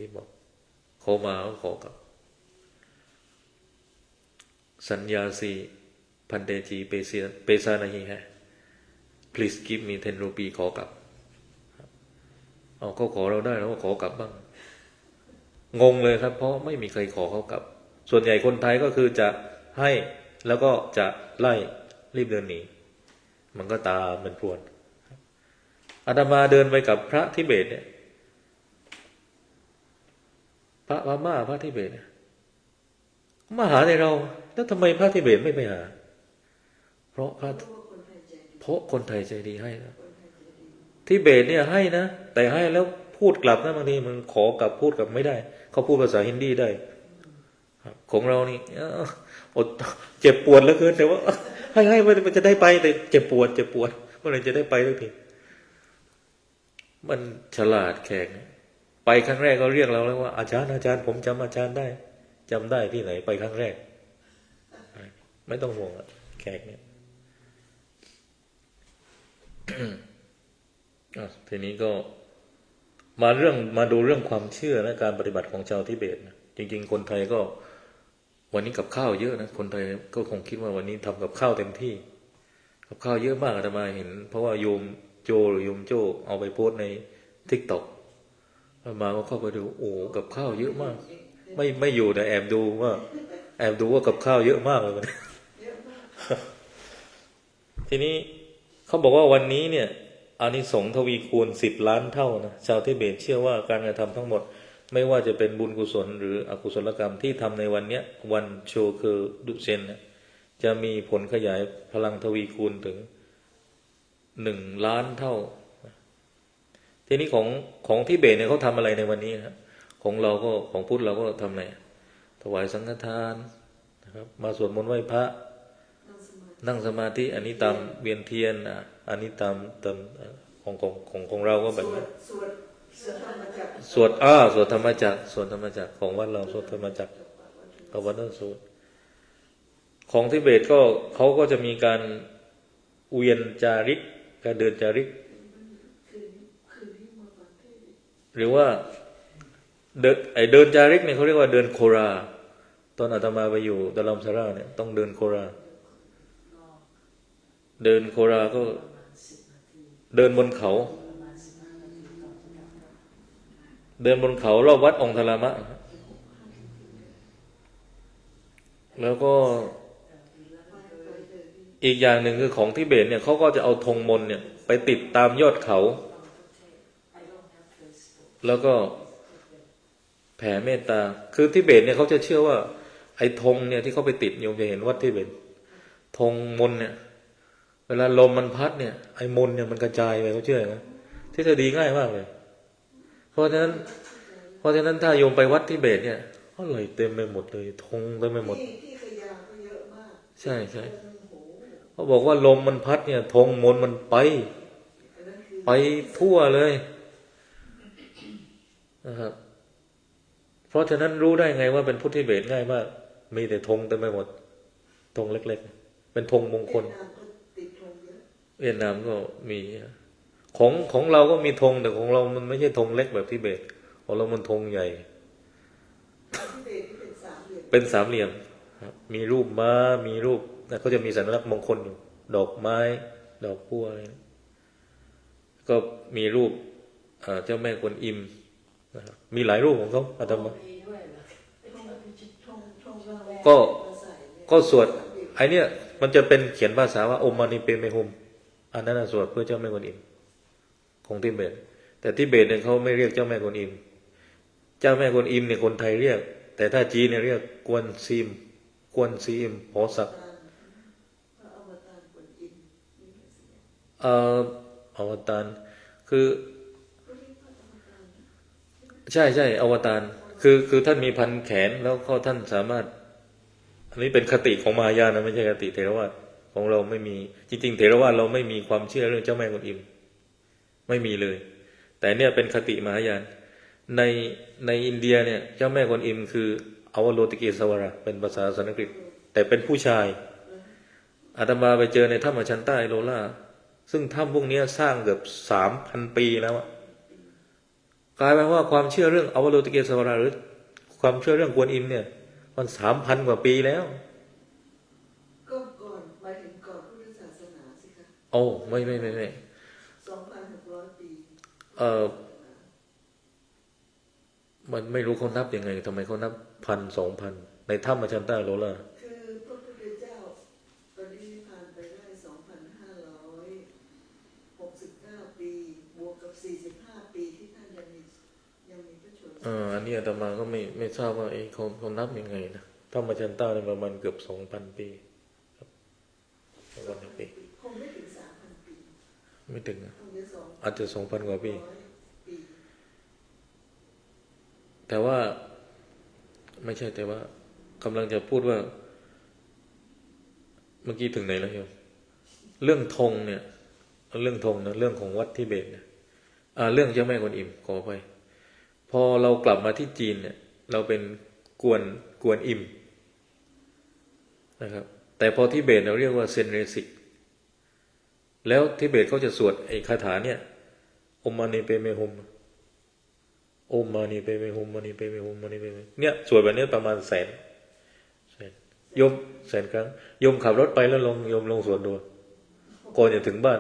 ที่บอกขอมาก็ขอกลับสัญญาสีพันเตจีเปซานาฮีฮะ please give me 10 rupee ขอกลับเอาเขาขอเราได้แล้วก็ขอกลับบ้างงงเลยครับเพราะไม่มีใครขอเขากลับส่วนใหญ่คนไทยก็คือจะให้แล้วก็จะไล่รีบเดินหนีมันก็ตามเป็นพรวนอาตมาเดินไปกับพระทิเบตเนี่ยพระพม่าพระทิเบตเนี่ยมาหาในเราแล้วทำไมพระทิเบตไม่ไปหาเพราะคนไทยใจดีให้นะทิเบตเนี่ยให้นะแต่ให้แล้วพูดกลับนะบางทีมันขอกลับพูดกลับไม่ได้เขาพูดภาษาฮินดีได้ของเรานี่อดเจ็บปวดเหลือเกินแต่ว่าให้มันจะได้ไปแต่เจ็บปวดเมื่อไหร่จะได้ไปสักทีมันฉลาดแขกไปครั้งแรกก็เรียกเราแล้วว่าอาจารย์ผมจำอาจารย์ได้จำได้ที่ไหนไปครั้งแรกไม่ต้องห่วงแขกเนี่ยทีนี้ก็มาดูเรื่องความเชื่อและการปฏิบัติของชาวทิเบตนะจริงๆคนไทยก็วันนี้กับข้าวเยอะนะคนไทยก็คงคิดว่าวันนี้ทำกับข้าวเต็มที่กับข้าวเยอะมากอาตมาเห็นเพราะว่าโยมโจหรือโยมโจเอาไปโพสใน TikTok อาตมาก็เข้าไปดูโอ้กับข้าวเยอะมากไม่อยู่แต่แอบดูว่ากับข้าวเยอะมากเลยมันทีนี้เขาบอกว่าวันนี้เนี่ยอานิสงส์ทวีคูณ10 ล้านเท่านะชาวทิเบตเชื่อว่าการกระทำทั้งหมดไม่ว่าจะเป็นบุญกุศลหรืออกุศลกรรมที่ทำในวันเนี้ยวันโชคือดุเซนจะมีผลขยายพลังทวีคูณถึง1 ล้านเท่าทีนี้ของทิเบตเนี่ยเขาทำอะไรในวันนี้ครับของเราก็ของพุทธเราก็ทำไงถวายสังฆทานนะครับมาสวดมนต์ไหว้พระนั่งสมาธิอันนี้ตามเวียนเทียนอันนี้ตามของเราก็แบบนี้สวดธรรมจักรของวัดเราสวดธรรมจักรกับวัดนั่นสวดของทิเบตก็เขาก็จะมีการเวียนจาริกการเดินจาริกหรือว่าเดินจาริกเนี่ยเขาเรียกว่าเดินโคราตอนอาตมาไปอยู่ดารัมซาราเนี่ยต้องเดินโคราก็เดินบนเขารอบวัดองค์ธารามะแล้วก็อีกอย่างหนึ่งคือของทิเบตเนี่ยเขาก็จะเอาธงมนต์เนี่ยไปติดตามยอดเขาแล้วก็แผ่เมตตาคือทิเบตเนี่ยเขาจะเชื่อว่าไอ้ธงเนี่ยที่เขาไปติดโยมจะเห็นวัดทิเบตธงมนต์เนี่ยเวลาลมมันพัดเนี่ยไอ้มนต์เนี่ยมันกระจายไปเขาเชื่อนะทฤษฎีง่ายมากเลยเพราะฉะนั้นถ้าโยมไปวัดทิเบตเนี่ยอะไรเต็มไปหมดเลยธงเต็มไปหมดที่ขยะก็เยอะมากใช่เขาบอกว่าลมมันพัดเนี่ยธงมนต์มันไปทั่วเลย นะครับเพราะฉะนั้นรู้ได้ไงว่าเป็นพุทธทิเบตง่ายมากมีแต่ธงเต็มไปหมดธงเล็กๆเป็นธงมงคล เวียดนามก็ติดธงเยอะ เวียดนามก็มีของเราก็มีธงแต่ของเรามันไม่ใช่ธงเล็กแบบทิเบตของเรามันธงใหญ่ ที่เบตที่เป็นสามเหลี่ยม เป็นสามเหลี่ยมครับมีรูปม้ามีรูปแต่เขาจะมีสัญลักษณ์มงคลอยู่ดอกไม้ดอกบัวอะไรนะก็มีรูปเจ้าแม่กวนอิมนะครับมีหลายรูปของเขาอาตมา มีด้วยเหรอ ธงเราแร ก็ มาใส่เนี่ย ก็สวดไอเนี้ยมันจะเป็นเขียนภาษาว่าโอมมานิเปเมหุมอันนั้นนะสวดเพื่อเจ้าแม่กวนอิมของทิเบตแต่ทิเบตเนี่ยเขาไม่เรียกเจ้าแม่กวนอิมเจ้าแม่กวนอิมเนี่ยคนไทยเรียกแต่ถ้าจีนเนี่ยเรียกกวนซีมกวนซีมโหสัก พระอวตารกวนอิมนี่เป็นสิ่งนี้ อวตารคือ ก็เรียกพระอวตารนะ ใช่อวตารคือท่านมีพันแขนแล้วก็ท่านสามารถอันนี้เป็นคติของมหายานนะไม่ใช่คติเถรวาทของเราไม่มีจริงๆเถรวาทเราไม่มีความเชื่อเรื่องเจ้าแม่กวนอิมไม่มีเลย แต่เนี่ยเป็นคติมหายานในอินเดียเนี่ยเจ้าแม่กวนอิมคืออวโลติเกสวราเป็นภาษาสันสกฤตแต่เป็นผู้ชายอาตมาไปเจอในถ้ำอชันต้าไอโลล่าซึ่งถ้ำพวกนี้สร้างเกือบ3,000 ปีแล้วอะกลายเป็นว่าความเชื่อเรื่องอวโลติเกสวราหรือความเชื่อเรื่องกวนอิมเนี่ยมัน3,000 กว่าปีแล้ว ก็ก่อนหมายถึงก่อนพุทธศาสนาสิคะ โอ้ไม่ 2,600 ปี มันไม่รู้เขานับยังไงทำไมเขานับ1,000 2,000ในถ้ำอชันต้าไอโลล่า คือพระพุทธเจ้าปรินิพพานไปได้ 2,569 ปี บวกกับ 45 ปีที่ท่านยังมีพระชนม์ อันนี้อาตมาก็ไม่ทราบว่าเขานับยังไงนะถ้ำอชันต้าเนี่ยประมาณเกือบ 2,000 ปีครับ2,000 ปี คงไม่ถึง 3,000 ปี ไม่ถึงนะ คงจะอาจจะ 2,000 กว่าปี 200 ปี แต่ว่าไม่ใช่แต่ว่ากำลังจะพูดว่าเมื่อกี้ถึงไหนแล้วโยมเรื่องธงเนี่ยเรื่องธงนะเรื่องของวัดทิเบตเนี่ยเรื่องเจ้าแม่กวนอิมขอไปพอเรากลับมาที่จีนเนี่ยเราเป็นกวนอิมนะครับแต่พอทิเบตเราเรียกว่าเซนเรสิกแล้วทิเบตเขาจะสวดไอ้คาถาเนี่ยอมมานิเปเมหุมโอมมานิเปเมหุมมานิเปเมหุมมานิเปเมเนี่ยสวดแบบนี้ประมาณแสนโยม100,000 ครั้งโยมขับรถไปแล้วโยมลงสวดดูก่อนจะถึงบ้าน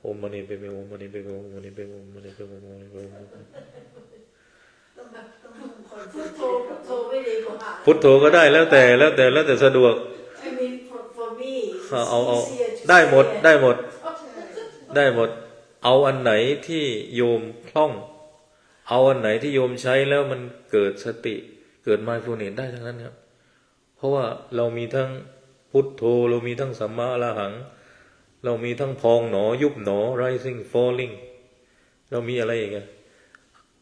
โอมมานิเปเมหุมมานิเปเมหุมมานิเปเมหุมมานิเปเมหุมมานิเปเมหุม ต้องคอน พุ เซ็ ท ปต์ โธไม่ดีกว่า พุทโธก็ได้แล้วแต่สะดวก I mean for me เอา it's easier to ได้หมด say it. ได้หมด ได้หมด เอาอันไหนที่โยมคล่อง เอาอันไหนที่โยมใช้แล้วมันเกิดสติเกิด mindfulness ได้ทั้งนั้นครับเพราะว่าเรามีทั้งพุทโธเรามีทั้งสัมมาอรหัง เรามีทั้งพองหนอยุบหนอ rising falling เรามีอะไรอีกอะ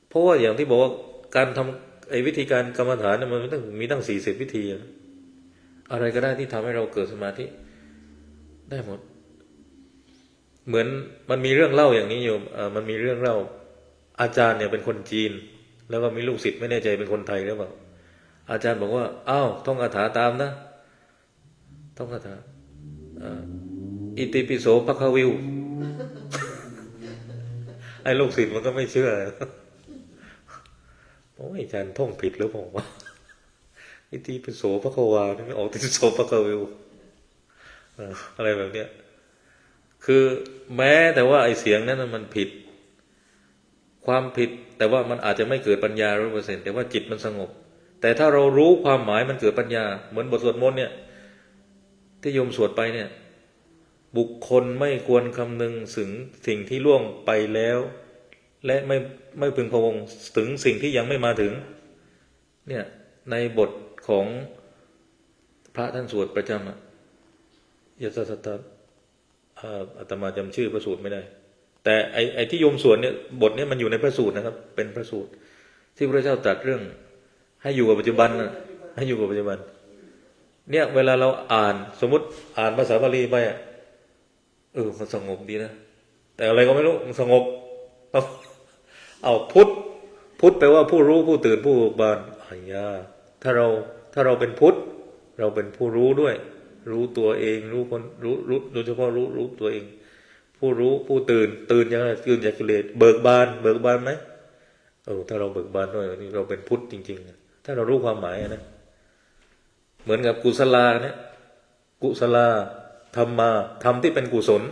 เพราะว่าอย่างที่บอกว่าการทำวิธีการกรรมฐานเนี่ยมันมีตั้ง40 วิธีนะอะไรก็ได้ที่ทำให้เราเกิดสมาธิได้หมดเหมือนมันมีเรื่องเล่าอย่างนี้โยมมันมีเรื่องเล่าอาจารย์เนี่ยเป็นคนจีนแล้วก็มีลูกศิษย์ไม่แน่ใจเป็นคนไทยหรือเปล่าอาจารย์บอกว่าอ้าวท่องคาถาตามนะท่องคาถาอิติปิโสภคววิว ไอ้ลูกศิษย์มันก็ไม่เชื่อโอ้ยอาจารย์ท่องผิดหรือเปล่าวะอิติปิโสภควานี่ไม่ออกอิติปิโสภคววิวอะไรแบบเนี้ยคือแม้แต่ว่าไอ้เสียงนั้นมันผิดความผิดแต่ว่ามันอาจจะไม่เกิดปัญญา 100% แต่ว่าจิตมันสงบแต่ถ้าเรารู้ความหมายมันเกิดปัญญาเหมือนบทสวดมนต์เนี่ยที่โยมสวดไปเนี่ยบุคคลไม่ควรคำนึงถึงสิ่งที่ล่วงไปแล้วและไม่พึงพะวงถึงสิ่งที่ยังไม่มาถึงเนี่ยในบทของพระท่านสวดประจำยศสัตตะอาตมาจำชื่อพระสูตรไม่ได้แต่ไอ้ที่โยมสวดเนี่ยบทนี้มันอยู่ในพระสูตรนะครับเป็นพระสูตรที่พระเจ้าตรัสเรื่องให้อยู่กับปัจจุบันนะให้อยู่กับปัจจุบันเนี่ยเวลาเราอ่านสมมติอ่านภาษาบาลีไปมันสงบดีนะแต่อะไรก็ไม่รู้มันสงบเอาพุทธ พุทธแปลว่าผู้รู้ผู้ตื่นผู้เบิกบานอายาถ้าเราเป็นพุทธเราเป็นผู้รู้ด้วย รู้ตัวเองรู้คนรู้โดยเฉพาะรู้ตัวเอง ผู้รู้ผู้ตื่นยังไงตื่นจากกิเลสเบิกบานไหมถ้าเราเบิกบานด้วยนี่เราเป็นพุทธจริงๆถ้าเรารู้ความหมายนะเหมือนกับกุศลาเนี่ยกุศลาธรรมาธรรมที่เป็นกุศล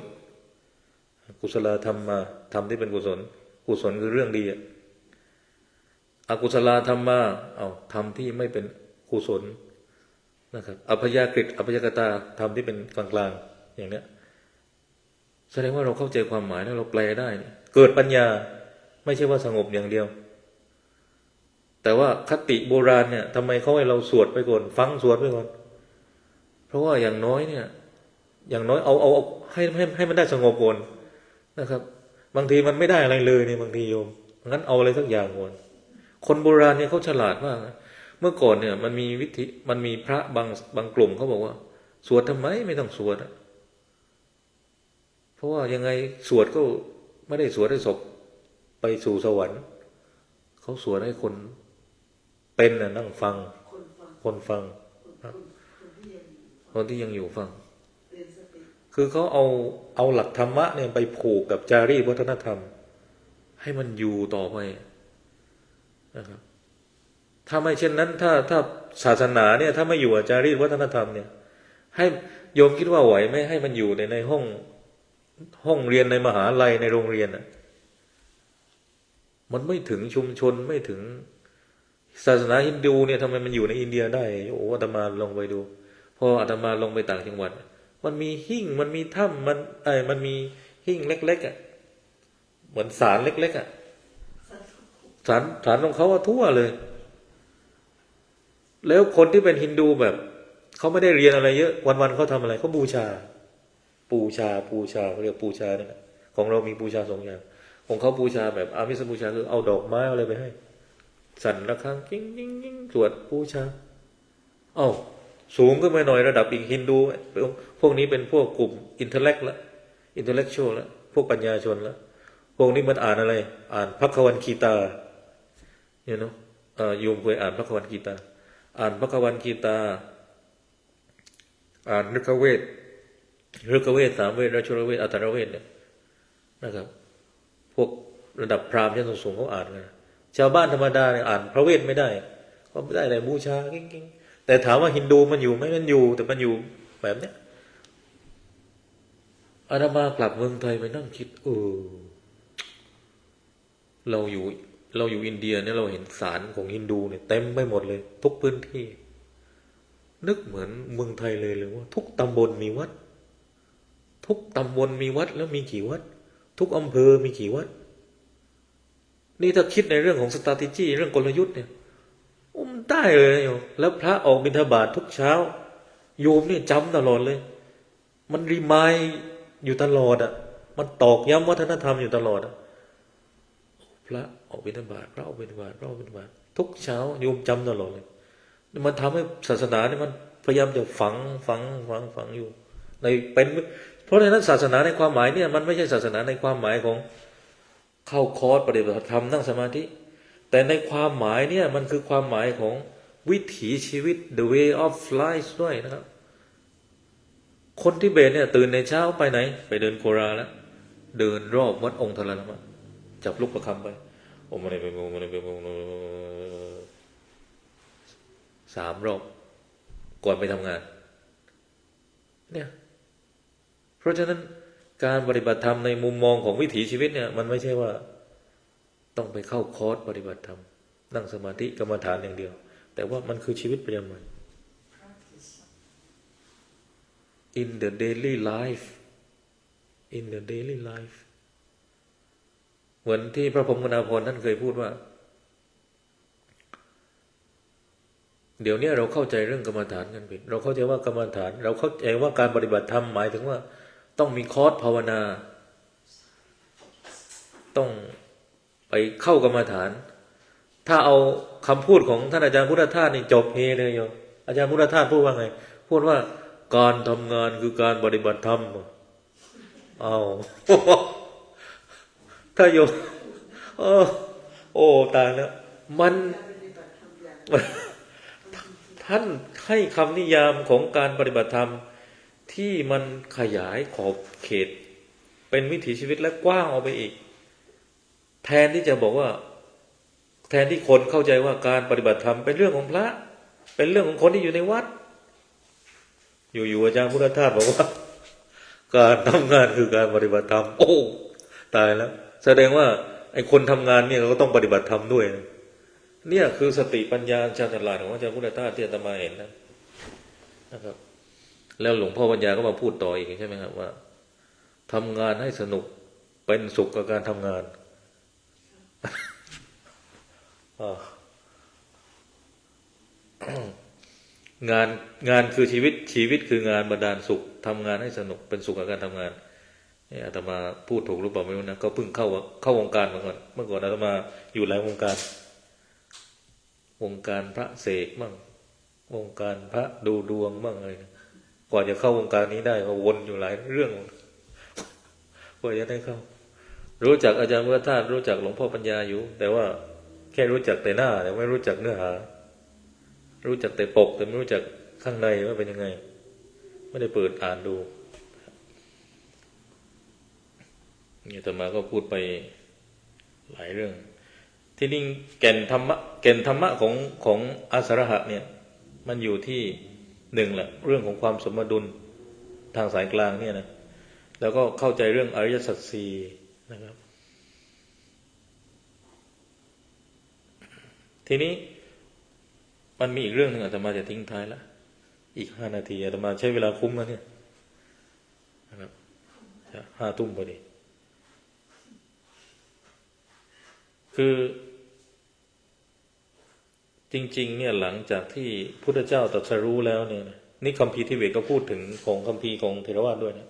กุศลธรรมมาธรรมที่เป็นกุศลกุศลคือเรื่องดีอกุศลธรรมมาธรรมที่ไม่เป็นกุศลนะครับอัพยากฤตอัพยากตาธรรมที่เป็นกลางๆอย่างเนี้ยแสดงว่าเราเข้าใจความหมายแล้วเราแปลได้เกิดปัญญาไม่ใช่ว่าสงบอย่างเดียวแต่ว่าคติโบราณเนี่ยทำไมเขาให้เราสวดไปก่อนฟังสวดไปก่อนเพราะว่าอย่างน้อยเนี่ยอย่างน้อยเอาให้มันได้สงบก่อนนะครับบางทีมันไม่ได้อะไรเลยเนี่ยบางทีโยมงั้นเอาอะไรสักอย่างก่อนคนโบราณเนี่ยเขาฉลาดมากนะเมื่อก่อนเนี่ยมันมีพระบางกลุ่มเขาบอกว่าสวดทำไมไม่ต้องสวดเพราะว่ายังไงสวดก็ไม่ได้สวดให้ศพไปสู่สวรรค์เขาสวดให้คนเป็นนั่งฟังคนฟังคนที่ยังอยู่ฟังคือเขาเอาหลักธรรมะเนี่ยไปผูกกับจารีตวัฒนธรรมให้มันอยู่ต่อไปนะครับถ้าไม่เช่นนั้นถ้าศาสนาเนี่ยถ้าไม่อยู่กับจารีตวัฒนธรรมเนี่ยให้โยมคิดว่าไหวไหมให้มันอยู่ในห้องเรียนในมหาลัยในโรงเรียนมันไม่ถึงชุมชนไม่ถึงศาสนาฮินดูเนี่ยทำไมมันอยู่ในอินเดียได้อาตมาลงไปดูพออาตมาลงไปต่างจังหวัดมันมีหิ้งมันมีถ้ำมันมีหิ้งเล็กๆเหมือนศาลเล็กๆศาลของเขาทั่วเลยแล้วคนที่เป็นฮินดูแบบเขาไม่ได้เรียนอะไรเยอะวันๆเขาทำอะไรเขาบูชาเขาเรียกบูชาเนี่ยของเรามีบูชา2 อย่างของเขาบูชาแบบอามิสบูชาคือเอาดอกไม้อะไรไปให้สั่นระฆังกิ้งสวดบูชาสูงขึ้นมาหน่อยระดับอีกฮินดูพวกนี้เป็นพวกกลุ่มอินเทลเล็กชวลแล้วพวกปัญญาชนแล้วพวกนี้มันอ่านอะไรอ่านภัควันคีตาโยมเคยอ่านภัควันคีตาภัควันคีตาฤกขเวทสามเวทราชเวทอัตถเวทเนี่ยนะครับพวกระดับพราหมณ์ชั้นสูงเขาอ่านกันชาวบ้านธรรมดาเนี่ยอ่านพระเวทไม่ได้เขาไม่ได้แต่บูชากิ้งแต่ถามว่าฮินดูมันอยู่ไหมมันอยู่แต่มันอยู่แบบเนี้ยอาตมากลับเมืองไทยไปนั่งคิดเราอยู่อินเดียเนี่ยเราเห็นศาลของฮินดูเนี่ยเต็มไปหมดเลยทุกพื้นที่นึกเหมือนเมืองไทยเลยว่าทุกตำบลมีวัดทุกตำบลมีวัดแล้วมีกี่วัดทุกอำเภอมีกี่วัดนี่ถ้าคิดในเรื่องของ strategy เรื่องกลยุทธ์เนี่ยมันได้เลยโยมแล้วพระออกบิณฑบาตทุกเช้าโยมนี่จำตลอดเลยมันรีมายอยู่ตลอดมันตอกย้ำวัฒนธรรมอยู่ตลอดพระออกบิณฑบาตทุกเช้าโยมจำตลอดเลยมันทำให้ศาสนาเนี่ยมันพยายามจะฝังอยู่ในเป็นเพราะฉะนั้นศาสนาในความหมายเนี่ยมันไม่ใช่ศาสนาในความหมายของเข้าคอร์สปฏิบัติธรรมนั่งสมาธิแต่ในความหมายเนี่ยมันคือความหมายของวิถีชีวิต the way of life ด้วยนะครับคนทิเบตเนี่ยตื่นในเช้าไปไหนไปเดินโคราแล้วเดินรอบวัดองค์ทรามะจับลูกประคำไปมันไป3 รอบก่อนไปทำงานเนี่ยเพราะฉะนั้นการปฏิบัติธรรมในมุมมองของวิถีชีวิตเนี่ยมันไม่ใช่ว่าต้องไปเข้าคอร์สปฏิบัติธรรมนั่งสมาธิกรรมฐานอย่างเดียวแต่ว่ามันคือชีวิตประจำวัน in the daily life เหมือนที่พระพรหมกุณาภรณ์ท่านเคยพูดว่าเดี๋ยวนี้เราเข้าใจเรื่องกรรมฐานกันผิดเราเข้าใจว่ากรรมฐานเราเข้าใจว่าการปฏิบัติธรรมหมายถึงว่าต้องมีคอร์สภาวนาต้องไปเข้ากรรมฐานถ้าเอาคำพูดของท่านอาจารย์พุทธทาสนี่จบเฮเลยโยมอาจารย์พุทธทาสพูดว่าไงพูดว่าการทำงานคือการปฏิบัติธรรมถ้าโยม โอ้ตายแล้วมัน การปฏิบัติธรรมอย่าง ท่านให้คำนิยามของการปฏิบัติธรรมที่มันขยายขอบเขตเป็นวิถีชีวิตและกว้างออกไปอีกแทนที่จะบอกว่าแทนที่คนเข้าใจว่าการปฏิบัติธรรมเป็นเรื่องของพระเป็นเรื่องของคนที่อยู่ในวัดอยู่ๆอาจารย์พุทธทาสบอกว่าการทำงานคือการปฏิบัติธรรมโอ้ตายแล้วแสดงว่าไอ้คนทำงานเนี่ยก็ต้องปฏิบัติธรรมด้วยนะเนี่ยคือสติปัญญาชาญฉลาดของอาจารย์พุทธทาสที่อาตมาเห็นนะครับแล้วหลวงพ่อปัญญาก็มาพูดต่ออีกใช่ไหมครับว่าทำงานให้สนุกเป็นสุขกับการทำงาน งานคือชีวิตคืองานบันดาลสุขทำงานให้สนุกเป็นสุขกับการทำงานนี่อาตมาพูดถูกหรือเปล่าไม่รู้นะก็เพิ่งเข้าวงการมาก่อนเมื่อก่อนอาตมาอยู่หลายวงการพระเสกบ้างวงการพระดูดวงบ้างอะไรนะกว่าจะเข้าวงการนี้ได้ก็วนอยู่หลายเรื่องกว่าจะได้เข้ารู้จักอาจารย์พุทธทาสรู้จักหลวงพ่อปัญญาอยู่แต่ว่าแค่รู้จักแต่หน้าแต่ไม่รู้จักเนื้อหารู้จักแต่ปกแต่ไม่รู้จักข้างในว่าเป็นยังไงไม่ได้เปิดอ่านดูนี่อาตมาก็พูดไปหลายเรื่องที่นี่แก่นธรรมะของอาสรหะเนี่ยมันอยู่ที่หนึ่งแหละเรื่องของความสมดุลทางสายกลางเนี่ยนะแล้วก็เข้าใจเรื่องอริยสัจสี่นะครับทีนี้มันมีอีกเรื่องหนึ่งอาตมาจะทิ้งท้ายละอีก5 นาทีอาตมาใช้เวลาคุ้มแล้วเนี่ยนะครับ5 ทุ่มพอดีคือจริงๆเนี่ยหลังจากที่พุทธเจ้าตรัสรู้แล้วเนี่ยนี่คัมภีร์ทิเบตก็พูดถึงของคัมภีร์ของเทรวาสด้วยนะ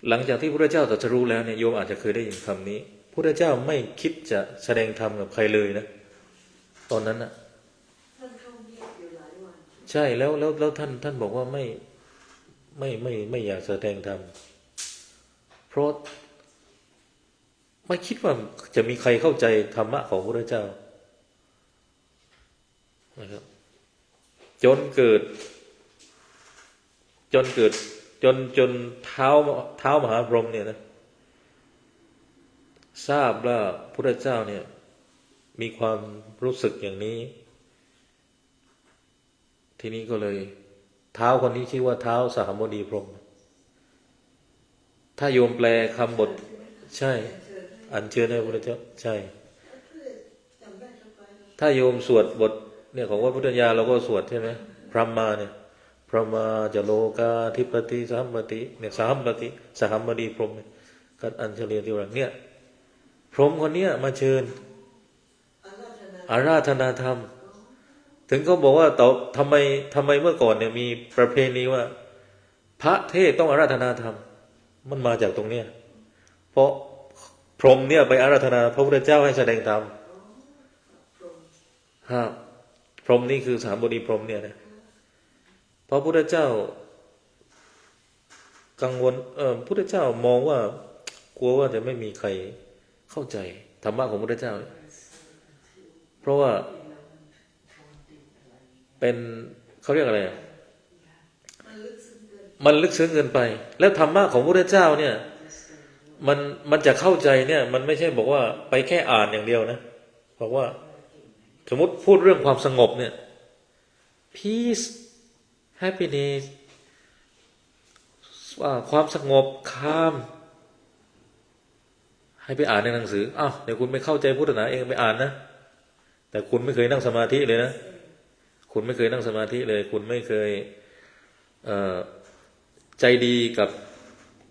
หลังจากที่พุทธเจ้าตรัสรู้แล้วเนี่ยโยมอาจจะเคยได้ยินคำนี้พุทธเจ้าไม่คิดจะแสดงธรรมกับใครเลยนะตอนนั้นนะท่านเข้าเงียบอยู่หลายวัน ใช่แล้วท่านบอกว่าไม่อยากแสดงธรรมเพราะไม่คิดว่าจะมีใครเข้าใจธรรมะของพระเจ้านะครับจนเกิดจนเท้ามหาพรหมเนี่ยนะทราบว่าพระเจ้าเนี่ยมีความรู้สึกอย่างนี้ทีนี้ก็เลยเท้าคนนี้ชื่อว่าเท้าสหบดีพรหมถ้าโยมแปลคำบทใช่อัญเชิญให้พระเจ้าใช่ถ้าโยมสวดบทเนี่ยของวัดพุทธญาเราก็สวดใช่ไหมพระมาเนี่ยพระมาจะโลกาธิปติสหัมปติเนี่ยสหัมบดีพรหมเนี่ยก็อัญเชิญที่ว่าเนี่ยพรหมคนเนี้ยมาเชิญอาราธนาธรรมถึงเขาบอกว่าต่อทำไมเมื่อก่อนเนี่ยมีประเพณีว่าพระเทศต้องอาราธนาธรรมมันมาจากตรงเนี้ยเพราะพรหมเนี่ยไปอาราธนาพระพุทธเจ้าให้แสดงธรรมพรหมนี่คือสามบดีพรหมเนี่ยนะพระพุทธเจ้ากังวลพุทธเจ้ามองว่ากลัวว่าจะไม่มีใครเข้าใจธรรมะของพุทธเจ้าเพราะว่าเป็นเขาเรียกอะไรมันลึกซึ้งเกินไปแล้วธรรมะของพระพุทธเจ้าเนี่ยมันจะเข้าใจเนี่ยมันไม่ใช่บอกว่าไปแค่อ่านอย่างเดียวนะบอกว่าสมมติพูดเรื่องความสงบเนี่ย peace happiness ว่าความสงบcalmให้ไปอ่านในหนังสืออ้าวเดี๋ยวคุณไม่เข้าใจพุทธศาสนาเองไปอ่านนะแต่คุณไม่เคยนั่งสมาธิเลยนะคุณไม่เคยนั่งสมาธิเลยคุณไม่เคยใจดีกับ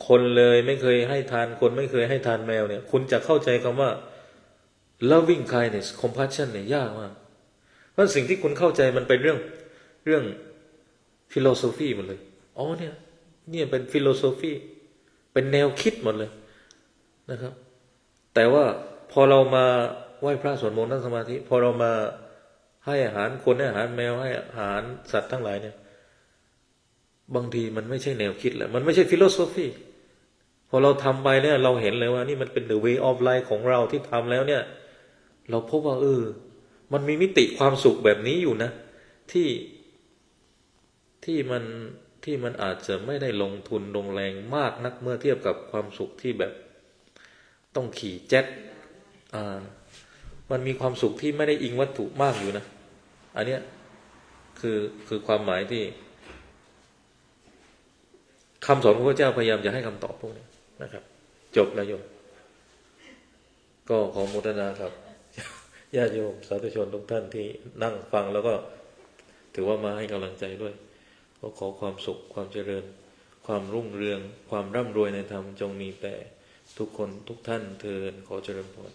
คนเลยไม่เคยให้ทานคนไม่เคยให้ทานแมวเนี่ยคุณจะเข้าใจคำว่า loving kindness compassion เนี่ยยากมากเพราะสิ่งที่คุณเข้าใจมันเป็นเรื่อง philosophy หมดเลยอ๋อเนี่ยเป็น philosophy เป็นแนวคิดหมดเลยนะครับแต่ว่าพอเรามาไหว้พระสวดมนต์นั่งสมาธิพอเรามาให้อาหารคนให้อาหารแมวให้อาหารสัตว์ทั้งหลายเนี่ยบางทีมันไม่ใช่แนวคิดแหละมันไม่ใช่ philosophy พอเราทำไปเนี่ยเราเห็นเลยว่านี่มันเป็น the way of life ของเราที่ทำแล้วเนี่ย เราพบว่ามันมีมิติความสุขแบบนี้อยู่นะ ที่ที่มันอาจจะไม่ได้ลงทุนลงแรงมากนักเมื่อเทียบกับความสุขที่แบบต้องขี่เจ็ตมันมีความสุขที่ไม่ได้อิงวัตถุมากอยู่นะอันเนี้ยคือความหมายที่คำสอนของพระเจ้าพยายามจะให้คำตอบพวกนี้นะครับ จบแล้วโยมก็ขอโมทนาครับญาติโยมสาธุชนทุกท่านที่นั่งฟังแล้วก็ถือว่ามาให้กำลังใจด้วยก็ขอความสุขความเจริญความรุ่งเรืองความร่ำรวยในธรรมจงมีแต่ทุกคนทุกท่านเทอญขอเจริญพร